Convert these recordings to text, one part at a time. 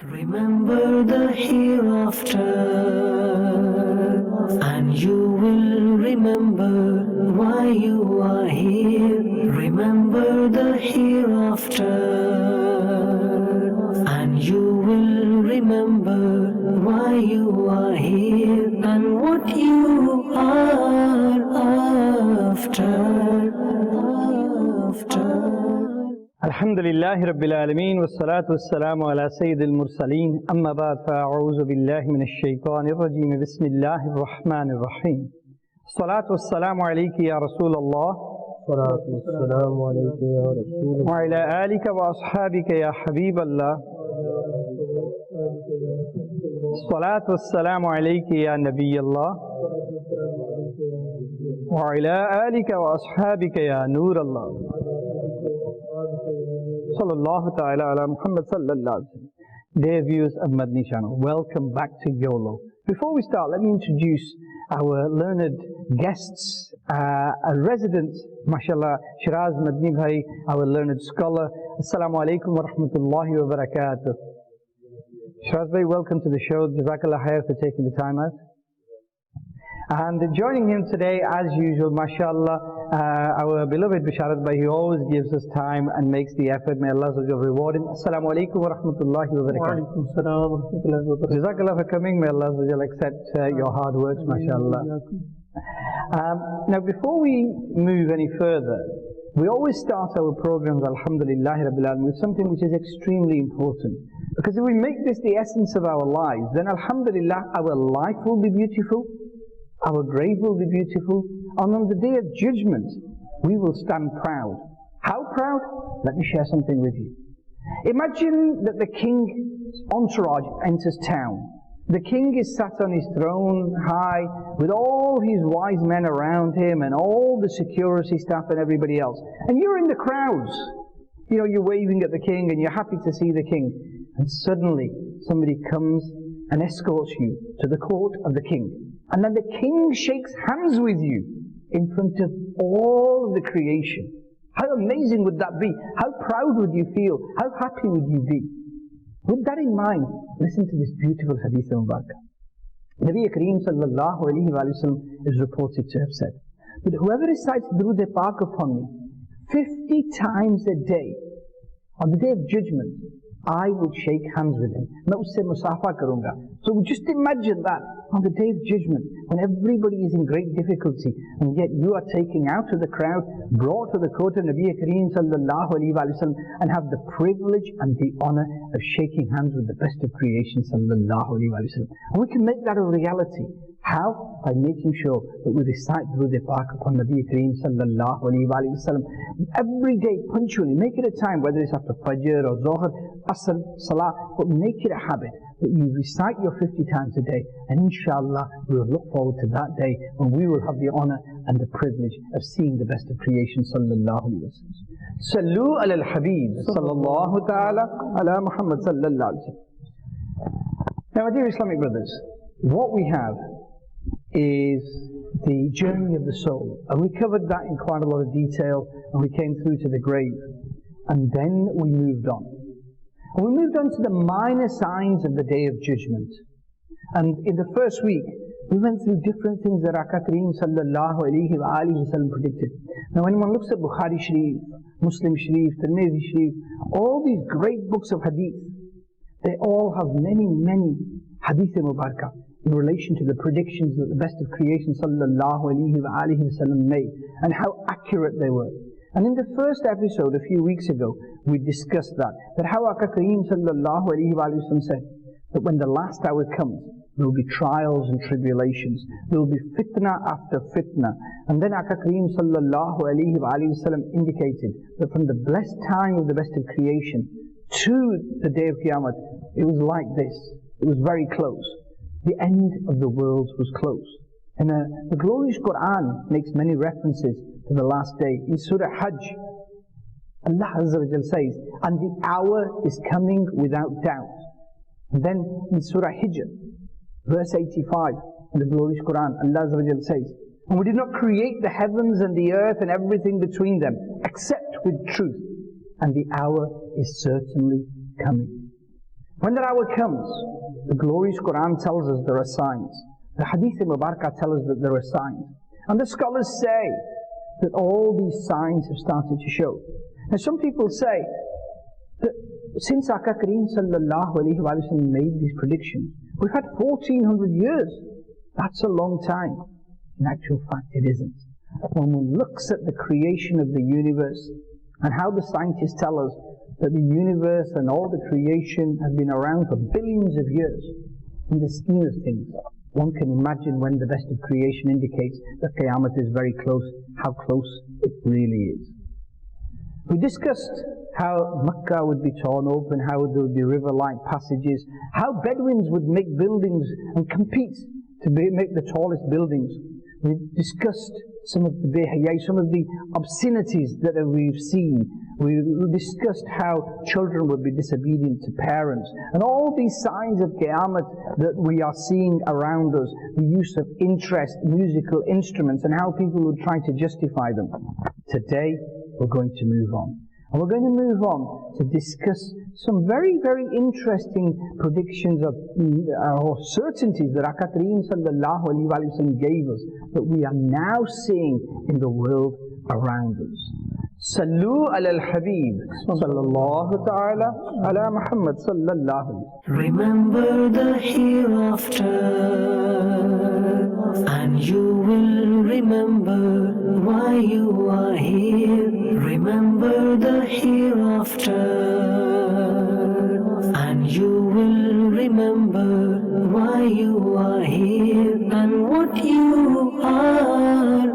Remember the hereafter, and you will remember why you are here. Remember the hereafter, and you will remember why you are here and what you are after. الحمد لله رب العالمين والصلاة والسلام على سيد المرسلين أما بعد فأعوذ بالله من الشيطان الرجيم بسم الله الرحمن الرحيم الصلاة والسلام عليك يا رسول الله الصلاة والسلام عليك يا رسول الله وعلى آلك وأصحابك يا حبيب الله الصلاة والسلام عليك يا نبي الله وعلى آلك وأصحابك يا نور الله Sallallahu ta'ala ala Muhammad sallallahu alaihi wasallam. Dear viewers of Madani Channel, welcome back to YOLO. Before we start, let me introduce our learned guests, a resident, mashallah, Shiraz Madani Bhai, our learned scholar. Assalamu alaikum wa rahmatullahi wa barakatuh. Shiraz Bhai, welcome to the show. Jazakallah khair for taking the time out. And joining him today, as usual, mashallah, our beloved Bisharat Bhai, he always gives us time and makes the effort. May Allah reward him. Assalamu alaikum wa rahmatullahi wa barakatuh. Jazakallah for coming. May Allah accept your hard works, mashallah. Now, before we move any further, we always start our programs, alhamdulillah rabbil alamin, with something which is extremely important. Because if we make this the essence of our lives, then alhamdulillah, our life will be beautiful. Our grave will be beautiful, and on the day of judgment, we will stand proud. How proud? Let me share something with you. Imagine that the king's entourage enters town. The king is sat on his throne high, with all his wise men around him, and all the security staff and everybody else. And you're in the crowds. You know, you're waving at the king, and you're happy to see the king. And suddenly, somebody comes and escorts you to the court of the king. And then the king shakes hands with you in front of all the creation. How amazing would that be? How proud would you feel? How happy would you be? With that in mind, listen to this beautiful hadith of Mubarak. Nabi Kareem sallallahu alayhi wa sallam is reported to have said that whoever recites Durood Pak upon me 50 times a day, on the day of judgment, I will shake hands with him. So just imagine that on the day of judgment, when everybody is in great difficulty, and yet you are taken out of the crowd, brought to the court of Nabi Kareem sallallahu alayhi wa sallam, and have the privilege and the honor of shaking hands with the best of creation sallallahu alayhi wa sallam. And we can make that a reality. How? By making sure that we recite Durood Pak upon Nabi Kareem sallallahu alayhi wa sallam every day punctually. Make it a time, whether it's after Fajr or Zohar, Asr, Salah, but make it a habit that you recite your 50 times a day, and inshallah we will look forward to that day when we will have the honor and the privilege of seeing the best of creation sallallahu alayhi wa sallam. Sallu ala al-Habib sallallahu ta'ala ala Muhammad sallallahu alayhi wa sallam. Now, my dear Islamic brothers, what we have is the journey of the soul, and we covered that in quite a lot of detail, and we came through to the grave, and then we moved on. And we moved on to the minor signs of the day of judgment. And in the first week, we went through different things that Aka Kareem sallallahu alayhi wa sallam predicted. Now when one looks at Bukhari Sharif, Muslim Sharif, Tirmidhi Sharif, all these great books of hadith, they all have many, many hadith mubarakah in relation to the predictions that the best of creation sallallahu alayhi wa sallam made, and how accurate they were. And in the first episode a few weeks ago, we discussed that how Aka Kareem sallallahu alayhi wa sallam said that when the last hour comes, there will be trials and tribulations, there will be fitna after fitna. And then Aka Kareem sallallahu alayhi wa sallam indicated that from the blessed time of the best of creation to the day of Qiyamah, it was like this. It was very close. The end of the world was close. And the glorious Quran makes many references to the last day. In Surah Hajj, Allah Azza wa Jal says, and the hour is coming without doubt. And then in Surah Hijr, verse 85, in the glorious Quran, Allah Azza wa Jal says, and we did not create the heavens and the earth and everything between them, except with truth. And the hour is certainly coming. When that hour comes, the glorious Quran tells us there are signs. The Hadith Mubarakah tell us that there are signs. And the scholars say that all these signs have started to show. Now some people say that since Aka Kareem sallallahu alayhi wa sallam made these predictions, we've had 1400 years. That's a long time. In actual fact, it isn't. When one looks at the creation of the universe and how the scientists tell us that the universe and all the creation have been around for billions of years, in the scheme of things, one can imagine when the best of creation indicates that Qiyamah is very close, how close it really is. We discussed how Makkah would be torn open, how there would be river-like passages, how Bedouins would make buildings and compete to make the tallest buildings. We discussed some of the obscenities that we've seen. We discussed how children would be disobedient to parents, and all these signs of Qiyamah that we are seeing around us, the use of interest, musical instruments, and how people would try to justify them. Today, we're going to move on. And we're going to move on to discuss some very, very interesting predictions of or certainties that Aka Kareem sallallahu alayhi wa sallam gave us, that we are now seeing in the world around us. Sallu ala al-Habib sallallahu ta'ala ala Muhammad sallallahu. Remember the hereafter, and you will remember why you are here. Remember the hereafter, and you will remember why you are here and what you are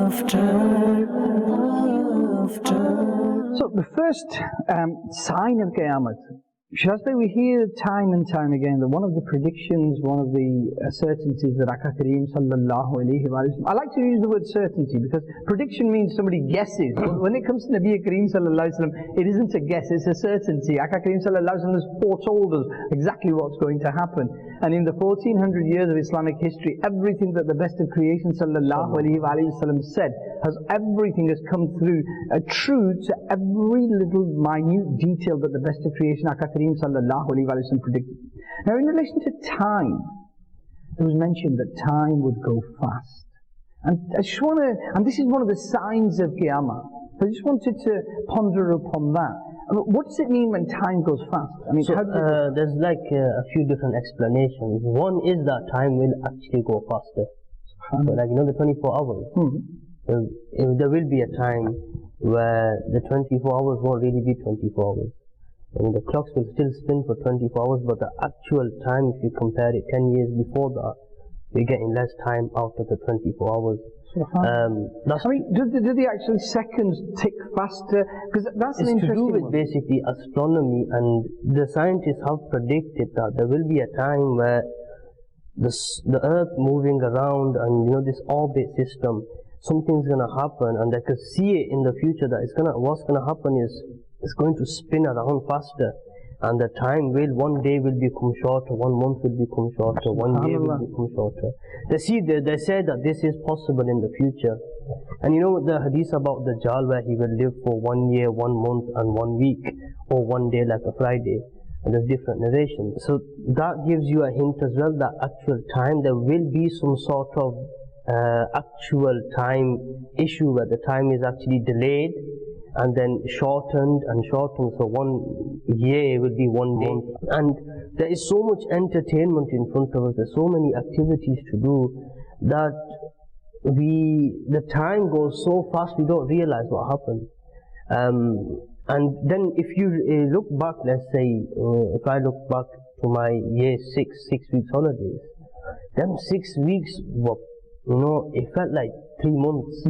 after. So the first sign of Qiyamah, Shazbay, we hear time and time again that one of the predictions, one of the certainties that Aka Kareem sallallahu alayhi wa sallam, I like to use the word certainty because prediction means somebody guesses. When it comes to Nabi Kareem sallallahu alayhi wa sallam, it isn't a guess, it's a certainty. Aka Kareem sallallahu alayhi wa sallam has foretold us exactly what's going to happen. And in the 1400 years of Islamic history, everything that the best of creation sallallahu alayhi wa sallam said, everything has come through true to every little minute detail that the best of creation Aka Kareem sallallahu alayhi wa sallam predicted. Now in relation to time, it was mentioned that time would go fast. And I just want to, and this is one of the signs of Qiyamah, I just wanted to ponder upon that. What does it mean when time goes fast? I mean, there's like a few different explanations. One is that time will actually go faster. So like, the 24 hours. There will be a time where the 24 hours won't really be 24 hours. I mean, the clocks will still spin for 24 hours, but the actual time, if you compare it 10 years before that, we're getting less time out of the 24 hours. I mean, do the actual seconds tick faster? Because that's an interesting to do with one. basically astronomy, and the scientists have predicted that there will be a time where the Earth moving around and this orbit system, something's going to happen, and they could see it in the future that what's going to happen is it's going to spin around faster. And the time one day will become shorter, 1 month will become shorter, 1 year will become shorter. They say that this is possible in the future. And the hadith about the Dajjal, where he will live for 1 year, 1 month and 1 week, or 1 day like a Friday. And there's different narrations. So that gives you a hint as well that actual time, there will be some sort of actual time issue where the time is actually delayed and then shortened and shortened, so 1 year will be 1 month. And there is so much entertainment in front of us, there's so many activities to do, that the time goes so fast we don't realize what happened. And then if you look back, let's say, if I look back to my year 6 weeks holidays, them 6 weeks were, it felt like 3 months.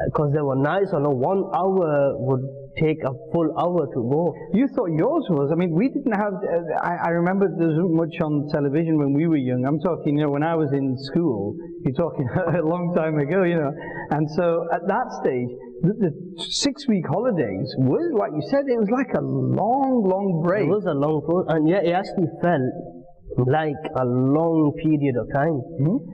Because they were nice, 1 hour would take a full hour to go. You thought yours was? I mean, we didn't have, I remember there wasn't much on television when we were young. I'm talking, when I was in school, you're talking a long time ago, And so at that stage, the 6 week holidays was, like you said, it was like a long, long break. It was a long break, and yeah, it actually felt like a long period of time.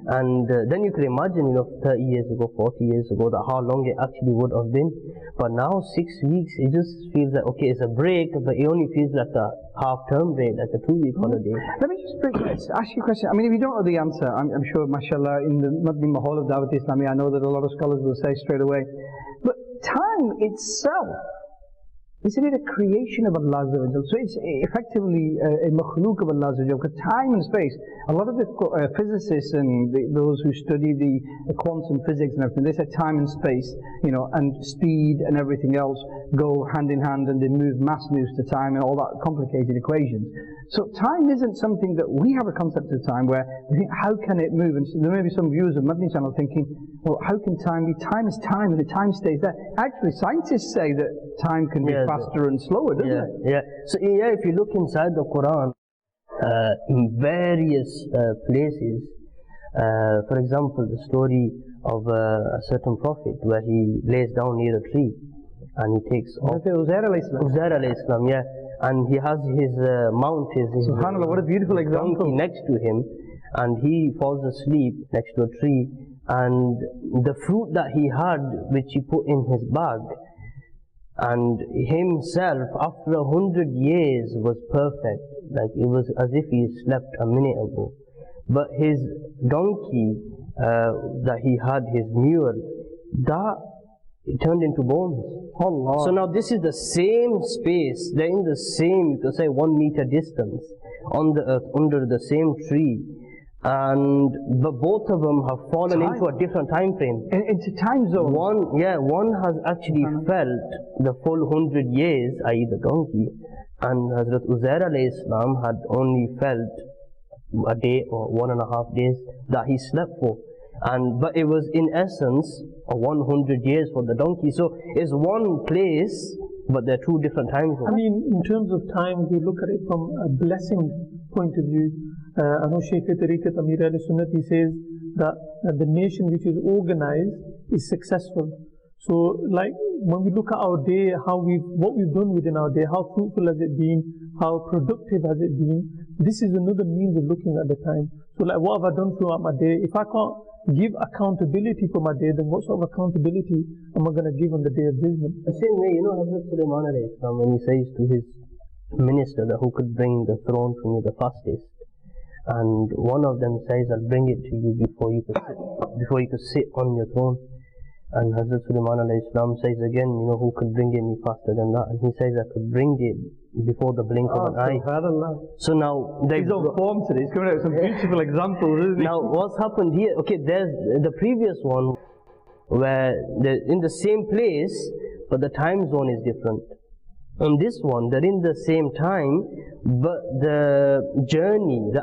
And then you can imagine, 30 years ago, 40 years ago, that how long it actually would have been. But now 6 weeks, it just feels like, okay, it's a break, but it only feels like a half-term break, like a 2-week holiday. Let me just ask you a question. I mean, if you don't know the answer, I'm sure, mashallah, in the Madani Mahal of Dawateislami, I know that a lot of scholars will say straight away. But time itself, isn't it a creation of Allah? So it's effectively a makhluk of Allah. Because time and space, a lot of the physicists and those who study the quantum physics and everything, they say time and space, and speed and everything else go hand in hand, and they move, mass moves to time and all that complicated equations. So time isn't something that we have a concept of time where we think, how can it move? And so there may be some viewers of Madani Channel thinking, well, how can time be? Time is time, and the time stays there. Actually, scientists say that time can be faster and slower, doesn't it? Yeah. So if you look inside the Quran, in various places, for example, the story of a certain prophet where he lays down near a tree and he takes off. Uzair alayhi salam, yeah. And he has his mount, his SubhanAllah, what a beautiful example. Donkey next to him, and he falls asleep next to a tree, and the fruit that he had, which he put in his bag, and himself after 100 years was perfect, like it was as if he slept a minute ago. But his donkey that he had, his mule, that it turned into bones. Allah. So now this is the same space, they're in the same, you could say 1 meter distance on the earth, under the same tree, but both of them have fallen into a different time frame. Into time zone. One has actually felt the full 100 years, i.e. the donkey, and Hazrat Uzair alayhi salam had only felt a day or 1.5 days that he slept for. But it was in essence 100 years for the donkey. So it's one place, but they're two different times. I mean, in terms of time, we look at it from a blessing point of view. I know Shaykh Tariqat Amir al-Sunnat, he says that the nation which is organized is successful. So like when we look at our day, what we've done within our day, how fruitful has it been, how productive has it been, this is another means of looking at the time. So like, what have I done throughout my day? If I can't give accountability for my day, then what sort of accountability am I going to give on the day of judgment? The same way, Hazrat Sulaiman alayhi salam, when he says to his minister that who could bring the throne for me the fastest, and one of them says, I'll bring it to you before you could sit on your throne. And Hazrat Sulaiman alayhi salam says again, who could bring it me faster than that? And he says, I could bring it before the blink of an eye. So now he's on form today. He's coming out with some beautiful examples, isn't he? Now what's happened here? Okay, there's the previous one where they're in the same place, but the time zone is different. On this one, they're in the same time, but the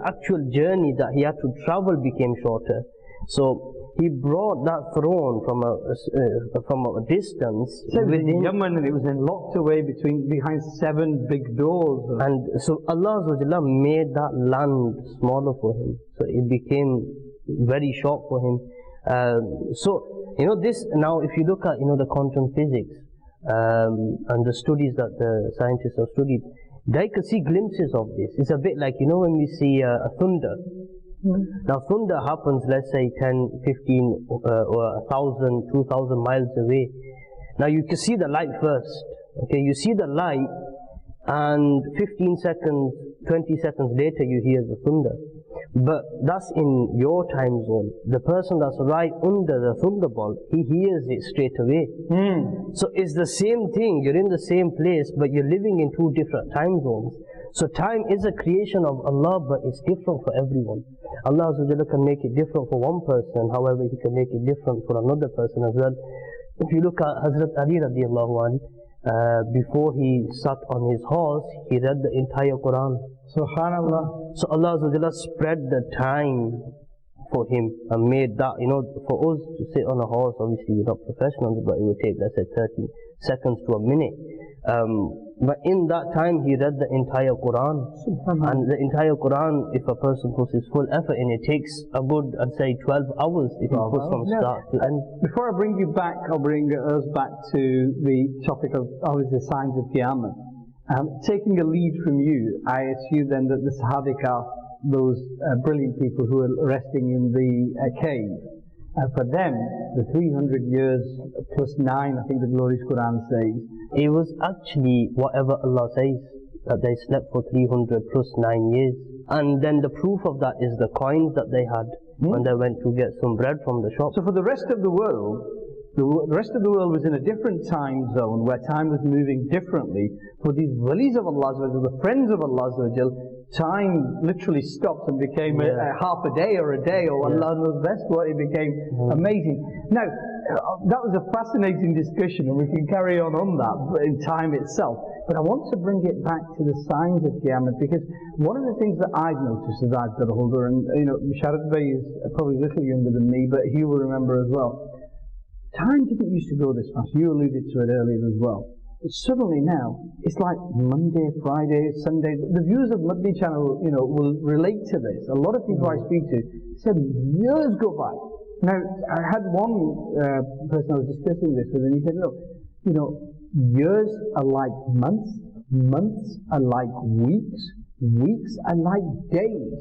actual journey that he had to travel became shorter. So he brought that throne from a distance. So it was in Yemen, and it was then locked away behind 7 big doors. And so Allah made that land smaller for him. So it became very short for him. This now, if you look at the quantum physics and the studies that the scientists have studied, they could see glimpses of this. It's a bit like when we see a thunder. Now thunder happens, let's say 10, 15 or 1,000, 2,000 miles away. Now you can see the light first. Okay, you see the light, and 15 seconds, 20 seconds later you hear the thunder. But that's in your time zone. The person that's right under the thunderbolt, he hears it straight away. So it's the same thing. You're in the same place, but you're living in 2 different time zones. So time is a creation of Allah, but it's different for everyone. Allah can make it different for one person, however He can make it different for another person as well. If you look at Hazrat Ali radiallahu anh, before he sat on his horse, he read the entire Quran. Subhanallah. So Allah spread the time for him and made that, for us to sit on a horse, obviously we're not professionals, but it would take, let's say, 30 seconds to a minute. But in that time he read the entire Quran. And the entire Quran, if a person puts his full effort in, it takes a good, I'd say, 12 hours if he puts from start to end. Before I bring you back, I'll bring us back to the topic of the signs of Qiyamah. Taking a lead from you, I assume then that the Sahabika those brilliant people who are resting in the cave. And for them, the 300 years plus 9, I think the glorious Quran says. It was actually whatever Allah says, that they slept for 300 plus 9 years. And then the proof of that is the coins that they had when they went to get some bread from the shop. So for the rest of the world, the rest of the world was in a different time zone where time was moving differently. For these walis of Allah, the friends of Allah, time literally stopped and became a half a day or a day, or Allah knows best what. It became amazing. Now, that was a fascinating discussion, and we can carry on that in time itself. But I want to bring it back to the signs of Qiyamah, because one of the things that I've noticed as I've got older, and Musharraf Bey is probably a little younger than me, but he will remember as well. Time didn't used to go this fast. You alluded to it earlier as well. But suddenly now, it's like Monday, Friday, Sunday. The viewers of Madani Channel, will relate to this. A lot of people I speak to said years go by. Now, I had one person I was discussing this with, and he said, look, years are like months, months are like weeks, weeks are like days.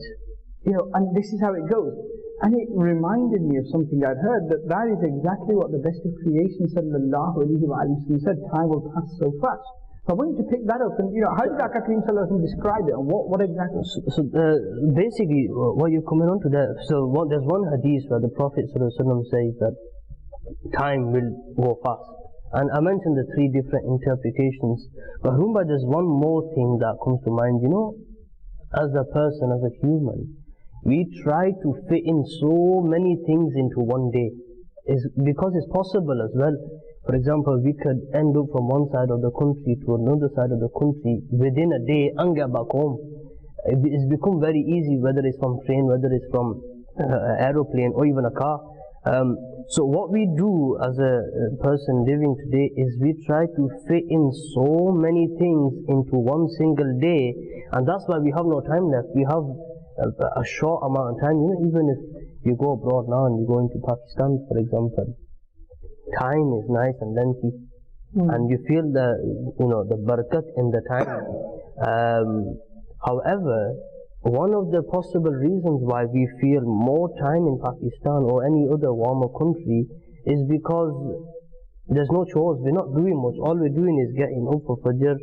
And this is how it goes. And it reminded me of something I'd heard, that is exactly what the best of creation sallallahu alayhi wa sallam said, time will pass so fast. So I want you to pick that up, and how did Aka Kareem sallallahu alayhi wa sallam describe it, and what exactly? So basically, what you're coming on to there, there's one hadith where the Prophet sallallahu alayhi wa sallam says that time will go fast. And I mentioned the 3 different interpretations, but there's one more thing that comes to mind. As a person, as a human, we try to fit in so many things into one day. Because it's possible as well. For example, we could end up from one side of the country to another side of the country within a day and get back home. It's become very easy, whether it's from train, whether it's from aeroplane or even a car. So what we do as a person living today is we try to fit in so many things into one single day, and that's why we have no time left. We have a short amount of time. Even if you go abroad now and you go into Pakistan, for example, time is nice and lengthy, and you feel the barakat in the time. However, one of the possible reasons why we feel more time in Pakistan or any other warmer country is because there's no chores. We're not doing much. All we're doing is getting up for Fajr.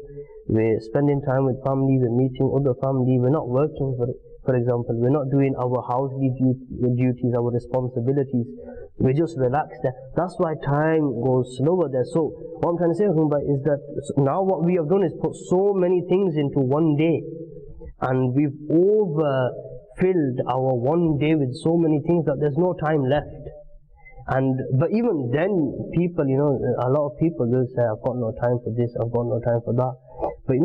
We're spending time with family. We're meeting other family. We're not working, for example. We're not doing our housely duties, our responsibilities. We're just relaxed there. That's why time goes slower there. So what I'm trying to say, is that now what we have done is put so many things into one day. And we've overfilled our one day with so many things that there's no time left. But even then, people, a lot of people will say, I've got no time for this, I've got no time for that. But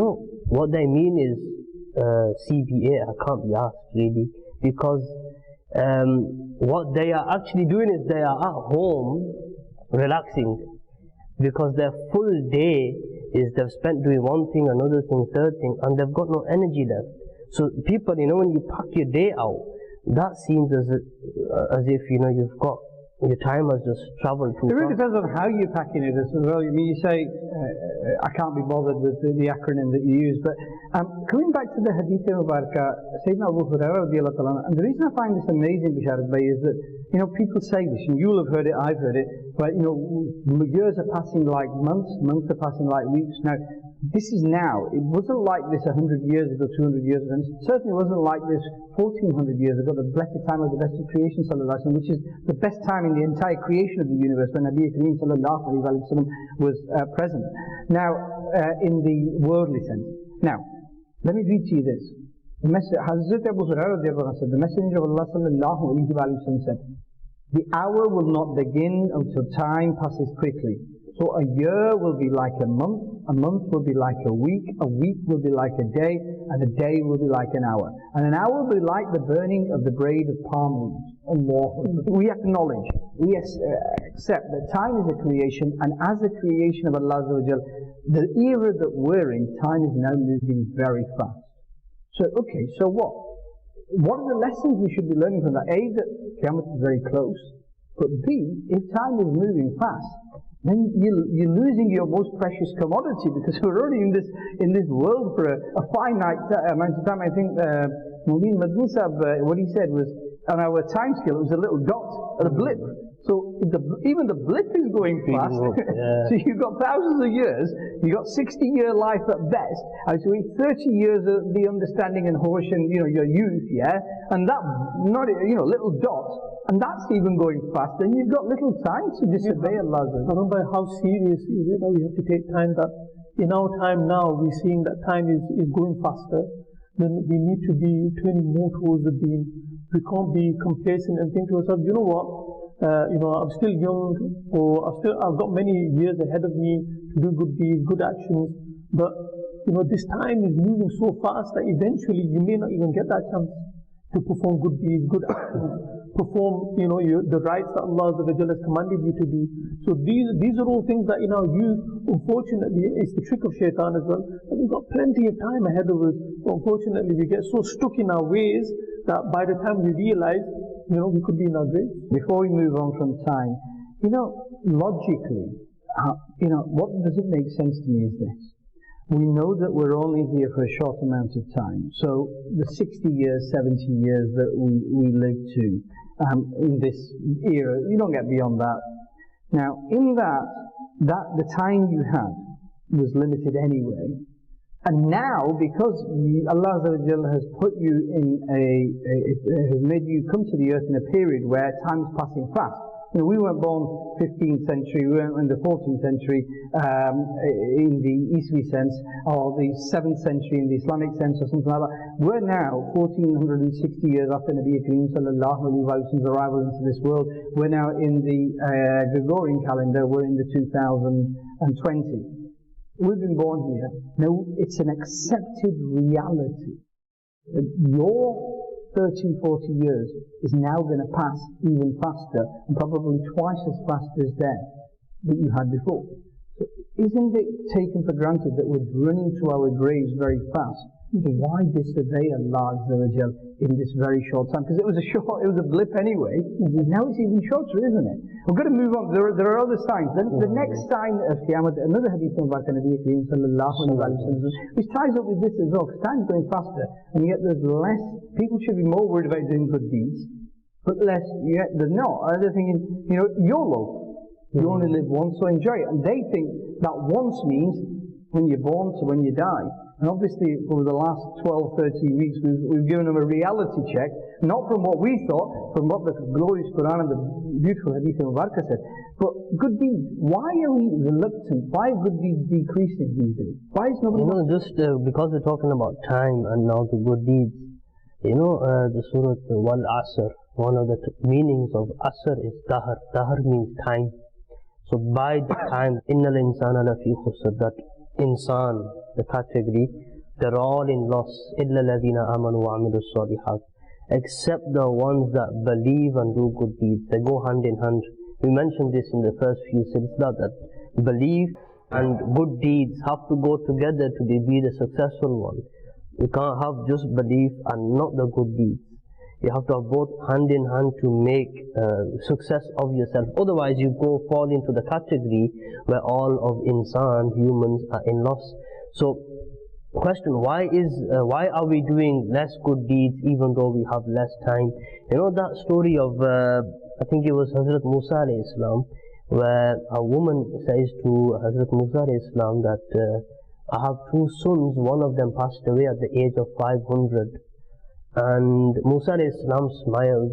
what they mean is CBA, I can't be asked really, because what they are actually doing is they are at home relaxing, because their full day is they've spent doing one thing, another thing, third thing, and they've got no energy left. So people, when you pack your day out, that seems as if you've got, your time has just travelled too far. It really depends on how you're packing it as well. You say, I can't be bothered with the acronym that you use, but coming back to the Hadith of Mubarakah, Sayyidina Abu Hurairah, and the reason I find this amazing, Musharraf Bey, is that people say this, and you'll have heard it, I've heard it, but years are passing like months, months are passing like weeks. Now, this is now. It wasn't like this 100 years ago, 200 years ago, and it certainly wasn't like this 1400 years ago, the blessed time of the best of creation, which is the best time in the entire creation of the universe, when Nabi Kareem sallallahu alayhi wa sallam was present. Now, in the worldly sense. Now, let me read to you this. Hazrat Abu Hurairah said, the Messenger of Allah sallallahu alayhi wa sallam said, the hour will not begin until time passes quickly. So a year will be like a month will be like a week will be like a day, and a day will be like an hour. And an hour will be like the burning of the braid of palm leaves. Allah. We acknowledge, we accept that time is a creation, and as a creation of Allah, the era that we're in, time is now moving very fast. So, okay, so what? What are the lessons we should be learning from that? A, that Qiyamah is very close. But B, if time is moving fast, then you're losing your most precious commodity, because we're only in this world for a finite amount of time. I think Madani Channel, what he said was, on our time scale, it was a little dot, a blip. So even the blip is going fast. So you've got thousands of years, you've got 60-year life at best, and so 30 years of the understanding and hosh and your youth, and that little dot, and that's even going fast, and you've got little time to disobey Allah. Remember how serious is it that we have to take time, that in our time now we're seeing that time is going faster. Then we need to be turning more towards the deen. We can't be complacent and think to ourselves, you know what, I'm still young, or I've got many years ahead of me to do good deeds, good actions, but this time is moving so fast that eventually you may not even get that chance to perform good deeds, good actions, perform the rights that Allah has commanded you to do. So these are all things that in our youth, unfortunately, it's the trick of shaitan as well. We've got plenty of time ahead of us, but unfortunately we get so stuck in our ways that by the time we realize, we could be in our grave. Before we move on from time, logically, what doesn't make sense to me is this. We know that we're only here for a short amount of time. So the 60 years, 70 years that we live to in this era, you don't get beyond that. Now, in that the time you had was limited anyway. And now, because Allah has put you in has made you come to the earth in a period where time is passing fast. We weren't born 15th century, we weren't in the 14th century in the Eastern sense, or the 7th century in the Islamic sense, or something like that. We're now 1460 years after Nabi Kareem sallallahu alaihi wasallam's arrival into this world. We're now in the Gregorian calendar, we're in the 2020. We've been born here. Now, it's an accepted reality that your 30, 40 years is now going to pass even faster, and probably twice as fast as that you had before. So isn't it taken for granted that we're running to our graves very fast? Why disobey Allah in this very short time? Because it was a blip anyway. Now it's even shorter, isn't it? We're going to move on. There are other signs. The next sign of Qiyamah, another hadith from Nabi Kareem sallallahu alaihi wasallam, which ties up with this as well. Because time's going faster, and yet there's less. People should be more worried about doing good deeds, but less. Yet they're not. They're thinking, YOLO. You only live once, so enjoy it. And they think that once means when you're born to when you die. And obviously, over the last 12, 13 weeks, we've given them a reality check, not from what we thought, from what the glorious Quran and the beautiful Hadith of Mubarakah said. But good deeds, why are we reluctant? Why are good deeds decreasing these days? Why is nobody... just because we're talking about time and now the good deeds, the Surah Wal Asr, one of the meanings of Asr is Dahr. Dahr means time. So by the time, Innal insana lafi khusr, that insan, the category, they're all in loss, illa ladina amanu wa amilu salihat, except the ones that believe and do good deeds. They go hand in hand. We mentioned this in the first few silsilah, that belief and good deeds have to go together to be the successful one. You can't have just belief and not the good deeds. You have to have both hand in hand to make success of yourself. Otherwise, you fall into the category where all of humans are in loss. So, question: why are we doing less good deeds even though we have less time? That story of I think it was Hazrat Musa alayhi salam, where a woman says to Hazrat Musa alayhi salam that I have two sons. One of them passed away at the age of 500. And Musa a.s. smiles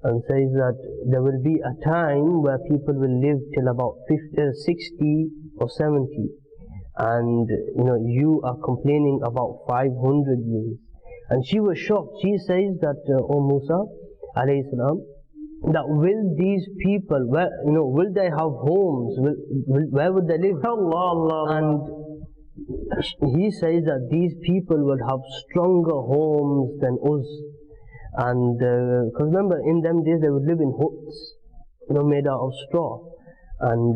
and says that there will be a time where people will live till about 60 or 70. And you are complaining about 500 years. And she was shocked. She says that, O Musa a.s., that will these people, will they have homes? Where would they live? And he says that these people would have stronger homes than us. And because remember, in them days they would live in huts, made out of straw. And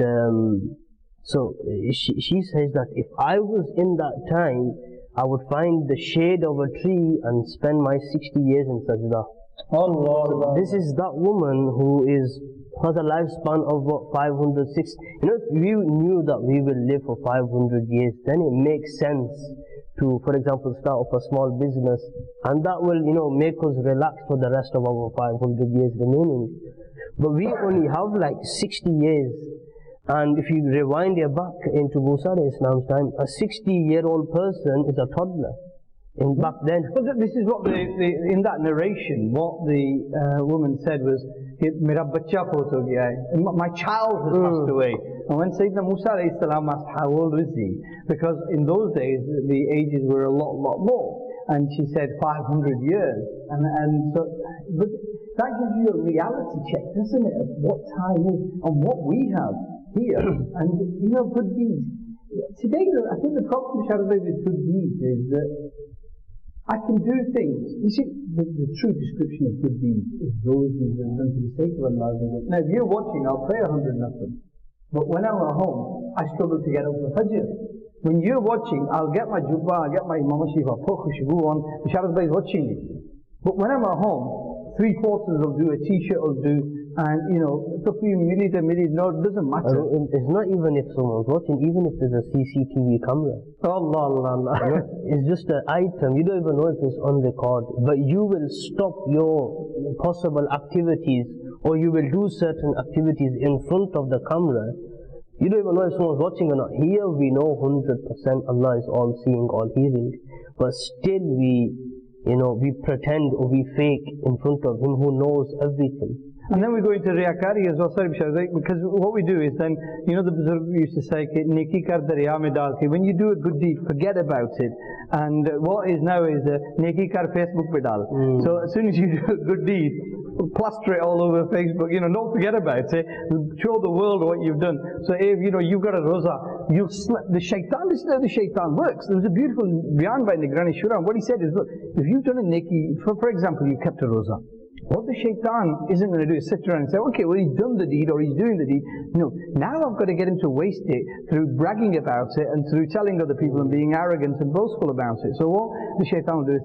so she says that if I was in that time, I would find the shade of a tree and spend my 60 years in sajda. Allah. This is that woman who has a lifespan of what, 500, 600. You know, if we knew that we will live for 500 years, then it makes sense to, for example, start up a small business, and that will, you know, make us relax for the rest of our 500 years remaining. But we only have like 60 years. And if you rewind it back into Musa Islam's time, a 60-year-old person is a toddler. And back then, But this is what in that narration, what the woman said was, "Mera bacha fot ho gaya hai. My child has passed away." And when Sayyidina Musa alayhi salam asked how old is he, because in those days the ages were a lot more, and she said 500 years, and so, but that gives you a reality check, doesn't it, of what time is and what we have here, and you know, good deeds. Today, I think the problem with good deeds is that I can do things. You see, the true description of good deeds is those deeds that are done for the sake of Allah. Now, if you're watching, I'll pray 100 nothing. But when I'm at home, I struggle to get up for Fajr. When you're watching, I'll get my jubba, I'll get my Imam Shif, I'll put khushbu on, the Sharad Bhai is watching me. But when I'm at home, 3/4 will do, a t-shirt will do, and you know, no, it doesn't matter. it's not even if someone's watching, even if there's a CCTV camera. Allah. It's just an item, you don't even know if it's on record, but you will stop your possible activities, or you will do certain activities in front of the camera. You don't even know if someone's watching or not. Here we know 100% Allah is all seeing, all hearing, but still we pretend or we fake in front of Him who knows everything. And then we go into Riyakari as well, sorry, because what we do is then, you know, the Buzurg used to say, Neki kar darya mein dal ke, when you do a good deed, forget about it. And what is now is Neki kar Facebook pe dal. So as soon as you do a good deed, plaster it all over Facebook, you know, don't forget about it, show the world what you've done. So if, you know, you've got a roza, you'll the shaitan, listen to how the shaitan works. There was a beautiful bayan by Nigrani Shuram. What he said is, look, if you've done a neki, for example, you kept a roza, what the shaitan isn't going to do is sit around and say, okay, well, he's done the deed or he's doing the deed. No, now I've got to get him to waste it through bragging about it and through telling other people and being arrogant and boastful about it. So what the shaitan will do is,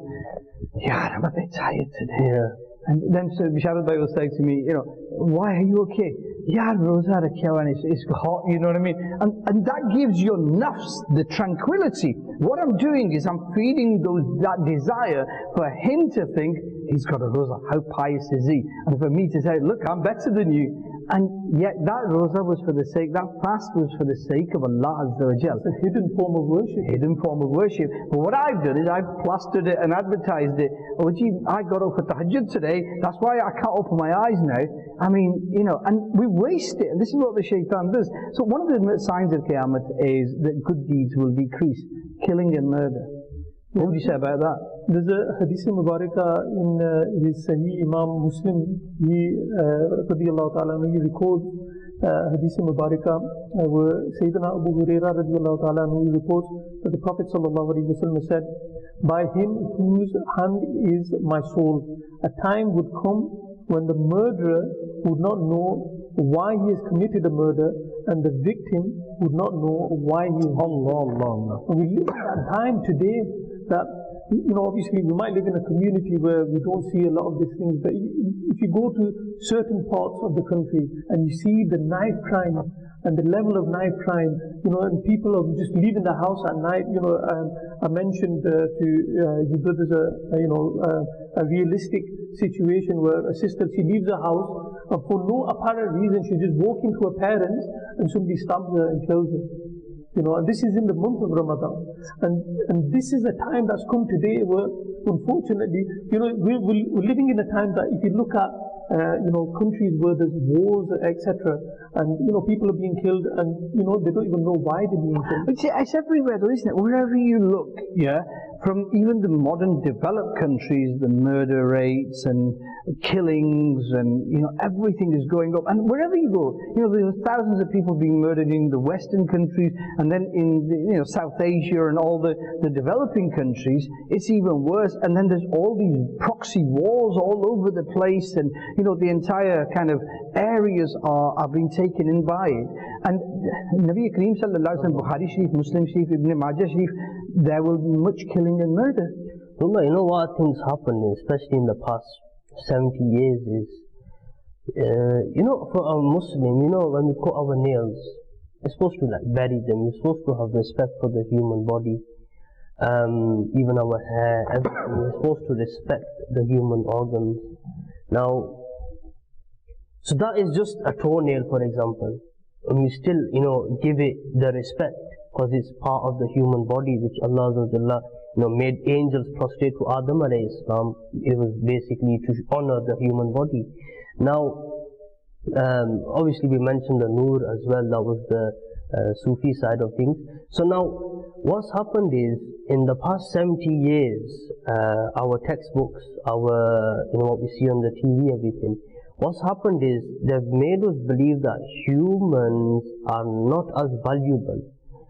yeah, I'm a bit tired today. Yeah. And then so Bisharad Bhai will say to me, you know, why are you okay? Yeah, Rosa Rakyawan, it's hot, you know what I mean? And that gives your nafs the tranquility. What I'm doing is I'm feeding that desire for him to think, he's got a rosa, how pious is he? And for me to say, look, I'm better than you. And yet that rosa was for the sake, that fast was for the sake of Allah Azza wa Jal. It's a hidden form of worship. Hidden form of worship. But what I've done is I've plastered it and advertised it. Oh gee, I got up for tahajjud today, that's why I can't open my eyes now. I mean, you know, and we waste it, and this is what the shaitan does. So one of the signs of Qiyamah is that good deeds will decrease, killing and murder. What would you say about that? There's a hadith Mubarakah in his Sahih Imam Muslim. He, radiallahu ta'ala, he records hadith Mubarakah where Sayyidina Abu Hurairah radiallahu ta'ala, he reports that the Prophet sallallahu alaihi wasallam said, by him whose hand is my soul, a time would come when the murderer would not know why he has committed a murder, and the victim would not know why he is. Allah. And we live at that time today that, you know, obviously we might live in a community where we don't see a lot of these things, but if you go to certain parts of the country and you see the knife crime and the level of knife crime, you know, and people are just leaving the house at night, you know, I mentioned to you brothers a realistic situation where a sister, she leaves the house and for no apparent reason, she just walks into her parents and somebody stabs her and kills her. You know, and this is in the month of Ramadan, and this is a time that's come today where, unfortunately, you know, we're living in a time that if you look at, you know, countries where there's wars, etc., and you know, people are being killed, and you know, they don't even know why they're being killed. It's everywhere, though, isn't it? Wherever you look, yeah, from even the modern developed countries, the murder rates and killings, and you know, everything is going up. And wherever you go, you know, there's thousands of people being murdered in the Western countries, and then in the, you know, South Asia and all the developing countries, it's even worse. And then there's all these proxy wars all over the place, and you know, the entire kind of areas are being taken in by it. And Nabi Kareem sallallahu alaihi wasallam, Bukhari Sharif, Muslim Sharif, Ibn Majah Sharif, there will be much killing and murder. You know what things happen, especially in the past 70 years is, for a Muslim, when we cut our nails, we're supposed to like bury them, we're supposed to have respect for the human body, even our hair, everything. We're supposed to respect the human organs. Now, so that is just a toenail, for example, and we still, give it the respect, because it's part of the human body, which Allah made angels prostrate to Adam alayhi salam. It was basically to honor the human body. Now, obviously we mentioned the Noor as well, that was the Sufi side of things. So now, what's happened is, in the past 70 years, our textbooks, what we see on the TV, everything, what's happened is, they've made us believe that humans are not as valuable.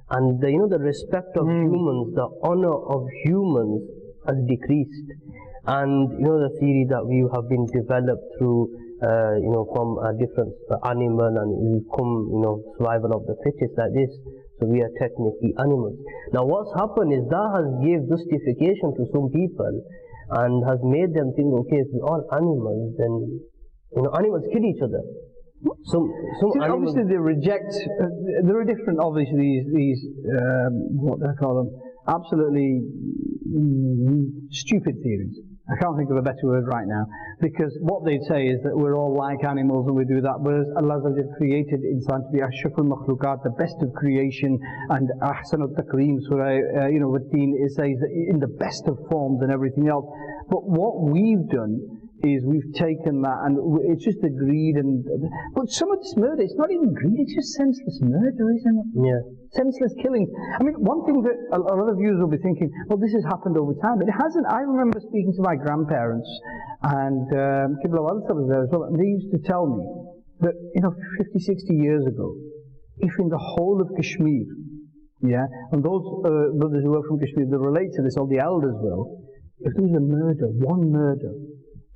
And the respect of humans, the honor of humans has decreased. And the theory that we have been developed through, from a different animal, and we've come, survival of the fittest like this, so we are technically animals. Now what's happened is, that has given justification to some people, and has made them think, okay, if we're all animals, then, animals kill each other. Some animals, obviously they reject, there are different, obviously, these what do I call them, absolutely stupid theories. I can't think of a better word right now, because what they say is that we're all like animals and we do that, whereas Allah created insan to be ashraful makhluqat, the best of creation, and ahsanut taqreem, surah, what Deen says that in the best of forms and everything else. But what we've done is we've taken that, and it's just the greed, but some of this murder, it's not even greed, it's just senseless murder, isn't it? Yeah. Senseless killings. I mean, one thing that a lot of viewers will be thinking, well, this has happened over time. It hasn't. I remember speaking to my grandparents, and Qibla Walsa was there as well, and they used to tell me that, 50, 60 years ago, if in the whole of Kashmir, and those brothers who were from Kashmir, they relate to this, all the elders will, if there was a murder, one murder,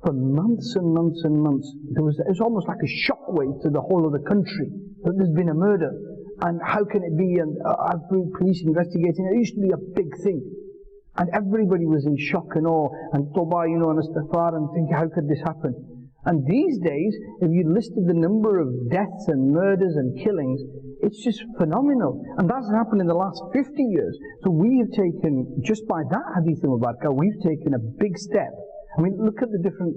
for months and months and months, it was almost like a shockwave to the whole of the country that there's been a murder. And how can it be? And police investigating. It used to be a big thing, and everybody was in shock and awe, and toba, and istighfar, and thinking, how could this happen? And these days, if you listed the number of deaths and murders and killings, it's just phenomenal. And that's happened in the last 50 years. So we have taken, just by that hadith al-Mubarakah, we've taken a big step. I mean, look at the different,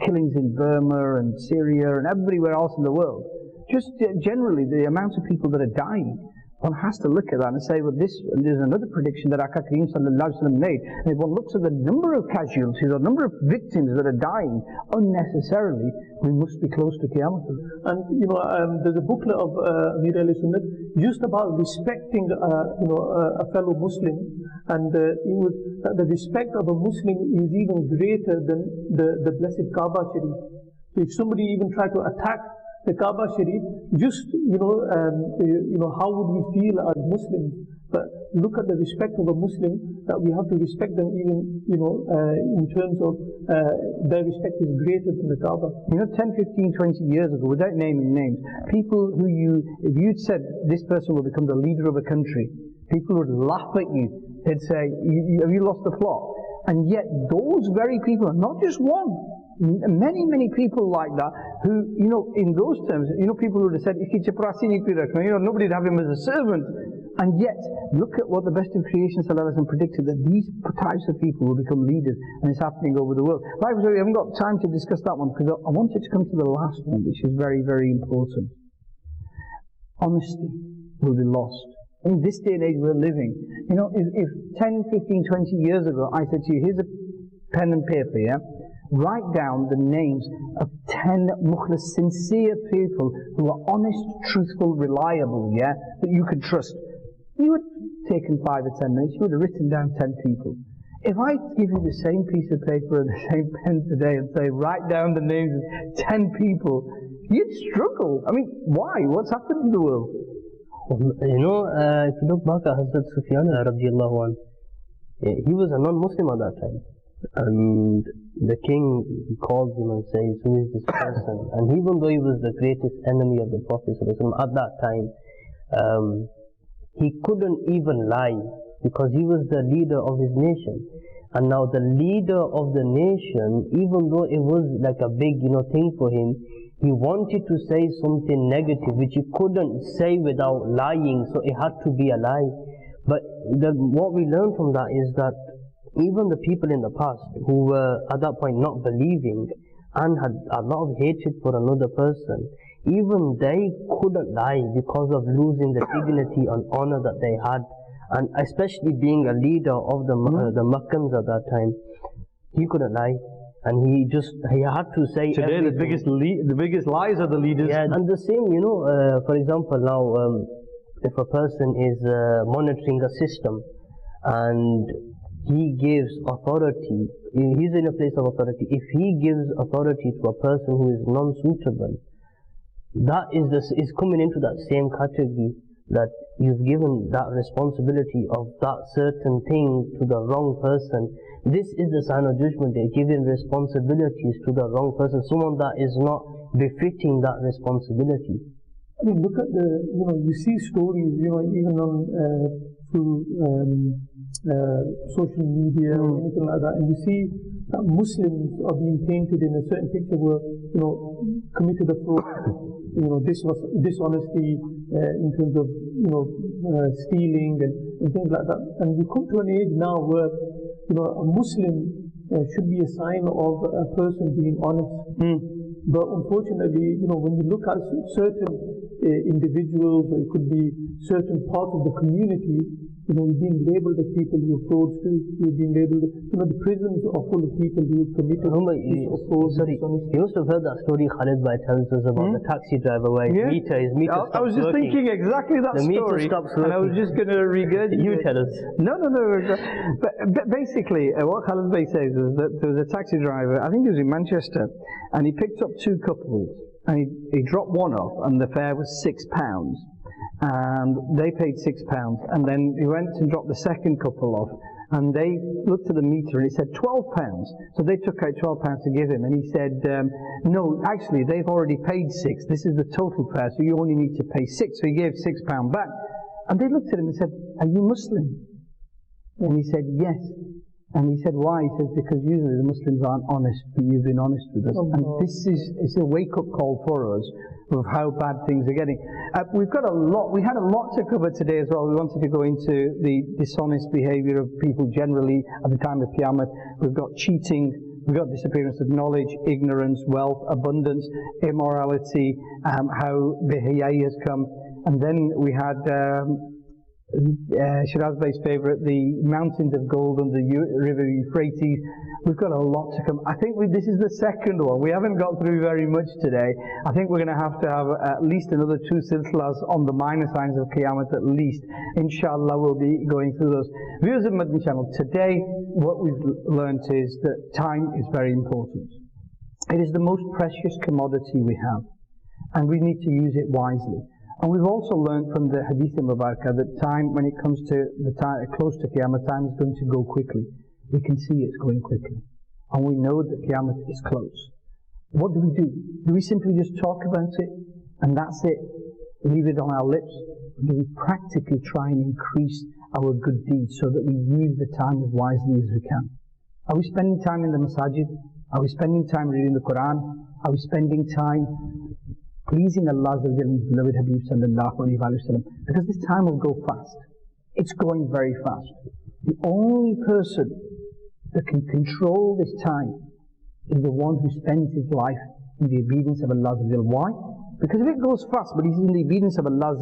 killings in Burma and Syria and everywhere else in the world. Just generally, the amount of people that are dying, one has to look at that and say, well, and there's another prediction that Aka Kareem sallallahu alaihi wasallam made. And if one looks at the number of casualties, or number of victims that are dying unnecessarily, we must be close to Qiyamah. And there's a booklet of Amir Ali Sunnat just about respecting a fellow Muslim, and it was the respect of a Muslim is even greater than the blessed Kaaba Sharif. So if somebody even tried to attack the Kaaba Sharif, just how would we feel as Muslims? But look at the respect of a Muslim, that we have to respect them even in terms of their respect is greater than the Kaaba. 10, 15, 20 years ago, without naming names, people who if you'd said this person will become the leader of a country, people would laugh at you. They'd say, have you lost the plot? And yet those very people, not just one, many, many people like that, who, in those terms, people would have said, nobody would have him as a servant. And yet, look at what the best of creation ﷺ predicted, that these types of people will become leaders, and it's happening over the world. Like, we haven't got time to discuss that one, because I wanted to come to the last one, which is very, very important. Honesty will be lost. In this day and age we're living, if 10, 15, 20 years ago I said to you, here's a pen and paper, write down the names of 10 mukhlis, sincere people who are honest, truthful, reliable, that you can trust. You would have taken 5 or 10 minutes, you would have written down 10 people. If I give you the same piece of paper and the same pen today and say, write down the names of 10 people, you'd struggle. I mean, why? What's happened in the world? If you look back at Hazrat Sufyan radiallahu anh, he was a non-Muslim at that time. And the king, he calls him and says, who is this person? And even though he was the greatest enemy of the Prophet at that time, he couldn't even lie, because he was the leader of his nation. And now the leader of the nation, even though it was like a big, thing for him, he wanted to say something negative which he couldn't say without lying, so it had to be a lie. But what we learn from that is that even the people in the past who were at that point not believing and had a lot of hatred for another person, even they couldn't lie because of losing the dignity and honor that they had. And especially being a leader of the Makkans at that time, he couldn't lie. And he had to say today everything. the biggest lies are the leaders. Yeah, and the same, for example, now if a person is monitoring a system and he gives authority, he's in a place of authority. If he gives authority to a person who is non-suitable, that is coming into that same category, that you've given that responsibility of that certain thing to the wrong person. This is the sign of judgment day, giving responsibilities to the wrong person, someone that is not befitting that responsibility. I mean, look at you see stories, even on through social media or anything like that, and you see that Muslims are being painted in a certain picture where, committed a fraud, dishonesty in terms of, stealing and things like that. And we come to an age now where, a Muslim should be a sign of a person being honest. But unfortunately, when you look at certain individuals, or it could be certain parts of the community, we're being labelled as people who are fraudsters. We're being labelled, the prisons are full of people who have committed fraud. Sorry, you must have heard that story Khalid Bhai tells us about the taxi driver where his meter stops I was just working. thinking exactly that the story, meter stops and I was just going to regurgitate. You tell us. No. But basically, what Khalid Bhai says is that there was a taxi driver, I think he was in Manchester, and he picked up two couples, and he dropped one off, and the fare was £6. And they paid £6, and then he went and dropped the second couple off, and they looked at the meter and it said £12. So they took out £12 to give him, and he said, no, actually they've already paid £6. This is the total fare, so you only need to pay £6. So he gave £6 back, and they looked at him and said, are you Muslim? And he said, yes. And he said, why? He says, because usually the Muslims aren't honest, but you've been honest with us. And this is a wake-up call for us of how bad things are getting. We had a lot to cover today as well. We wanted to go into the dishonest behavior of people generally at the time of Qiyamah. We've got cheating, we've got disappearance of knowledge, ignorance, wealth, abundance, immorality, how Bihiyah has come. And then we had Shiraz Bey's favourite, the mountains of gold on the river Euphrates. We've got a lot to come. I think this is the second one. We haven't got through very much today. I think we're going to have at least another 2 silsilas on the minor signs of Qiyamah at least. Inshallah, we'll be going through those. Viewers of Madani Channel, today what we've learnt is that time is very important. It is the most precious commodity we have, and we need to use it wisely. And we've also learned from the Hadith Mubarakah that time, when it comes to the time close to Qiyamah, time is going to go quickly. We can see it's going quickly. And we know that Qiyamah is close. What do? Do we simply just talk about it, and that's it? Leave it on our lips? Or do we practically try and increase our good deeds so that we use the time as wisely as we can? Are we spending time in the masajid? Are we spending time reading the Quran? Are we spending time pleasing Allah's beloved Habib sallallahu alayhi wa sallam? Because this time will go fast. It's going very fast. The only person that can control this time is the one who spends his life in the obedience of Allah. Why? Because if it goes fast, but he's in the obedience of Allah,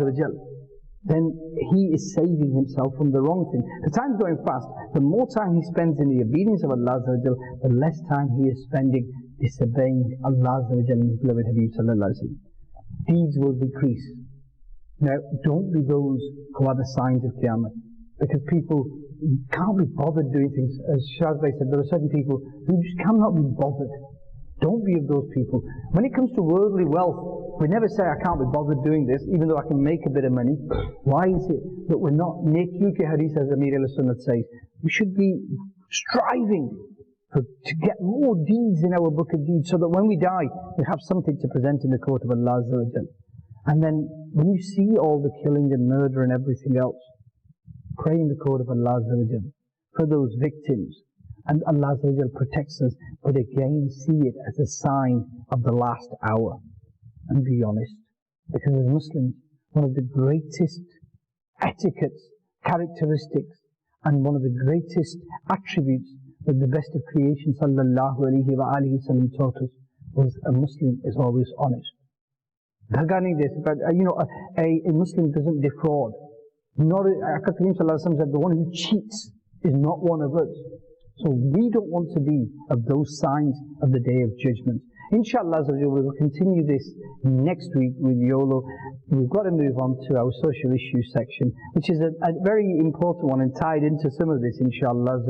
then he is saving himself from the wrong thing. The time's going fast. The more time he spends in the obedience of Allah, the less time he is spending disobeying Allah and his beloved Habib sallallahu alayhi wa sallam. Deeds will decrease. Now, don't be those who are the signs of Qiyamah, because people can't be bothered doing things. As Shiraz Bey said, there are certain people who just cannot be bothered. Don't be of those people. When it comes to worldly wealth, we never say, I can't be bothered doing this, even though I can make a bit of money. Why is it that we're not, Nekiyu ke hadith, as Amir al-Sunnah says, we should be striving to get more deeds in our book of deeds, so that when we die, we have something to present in the court of Allah. And then, when you see all the killing and murder and everything else, pray in the court of Allah for those victims, and Allah protects us, but again see it as a sign of the last hour. And be honest, because as Muslims, one of the greatest etiquettes, characteristics, and one of the greatest attributes that the best of creation sallallahu alayhi wa taught us was a Muslim is always honest. A Muslim doesn't defraud. Karim said the one who cheats is not one of us. So we don't want to be of those signs of the Day of Judgment. Inshallah, we will continue this next week with YOLO. We've got to move on to our social issues section, which is a very important one and tied into some of this, inshallah.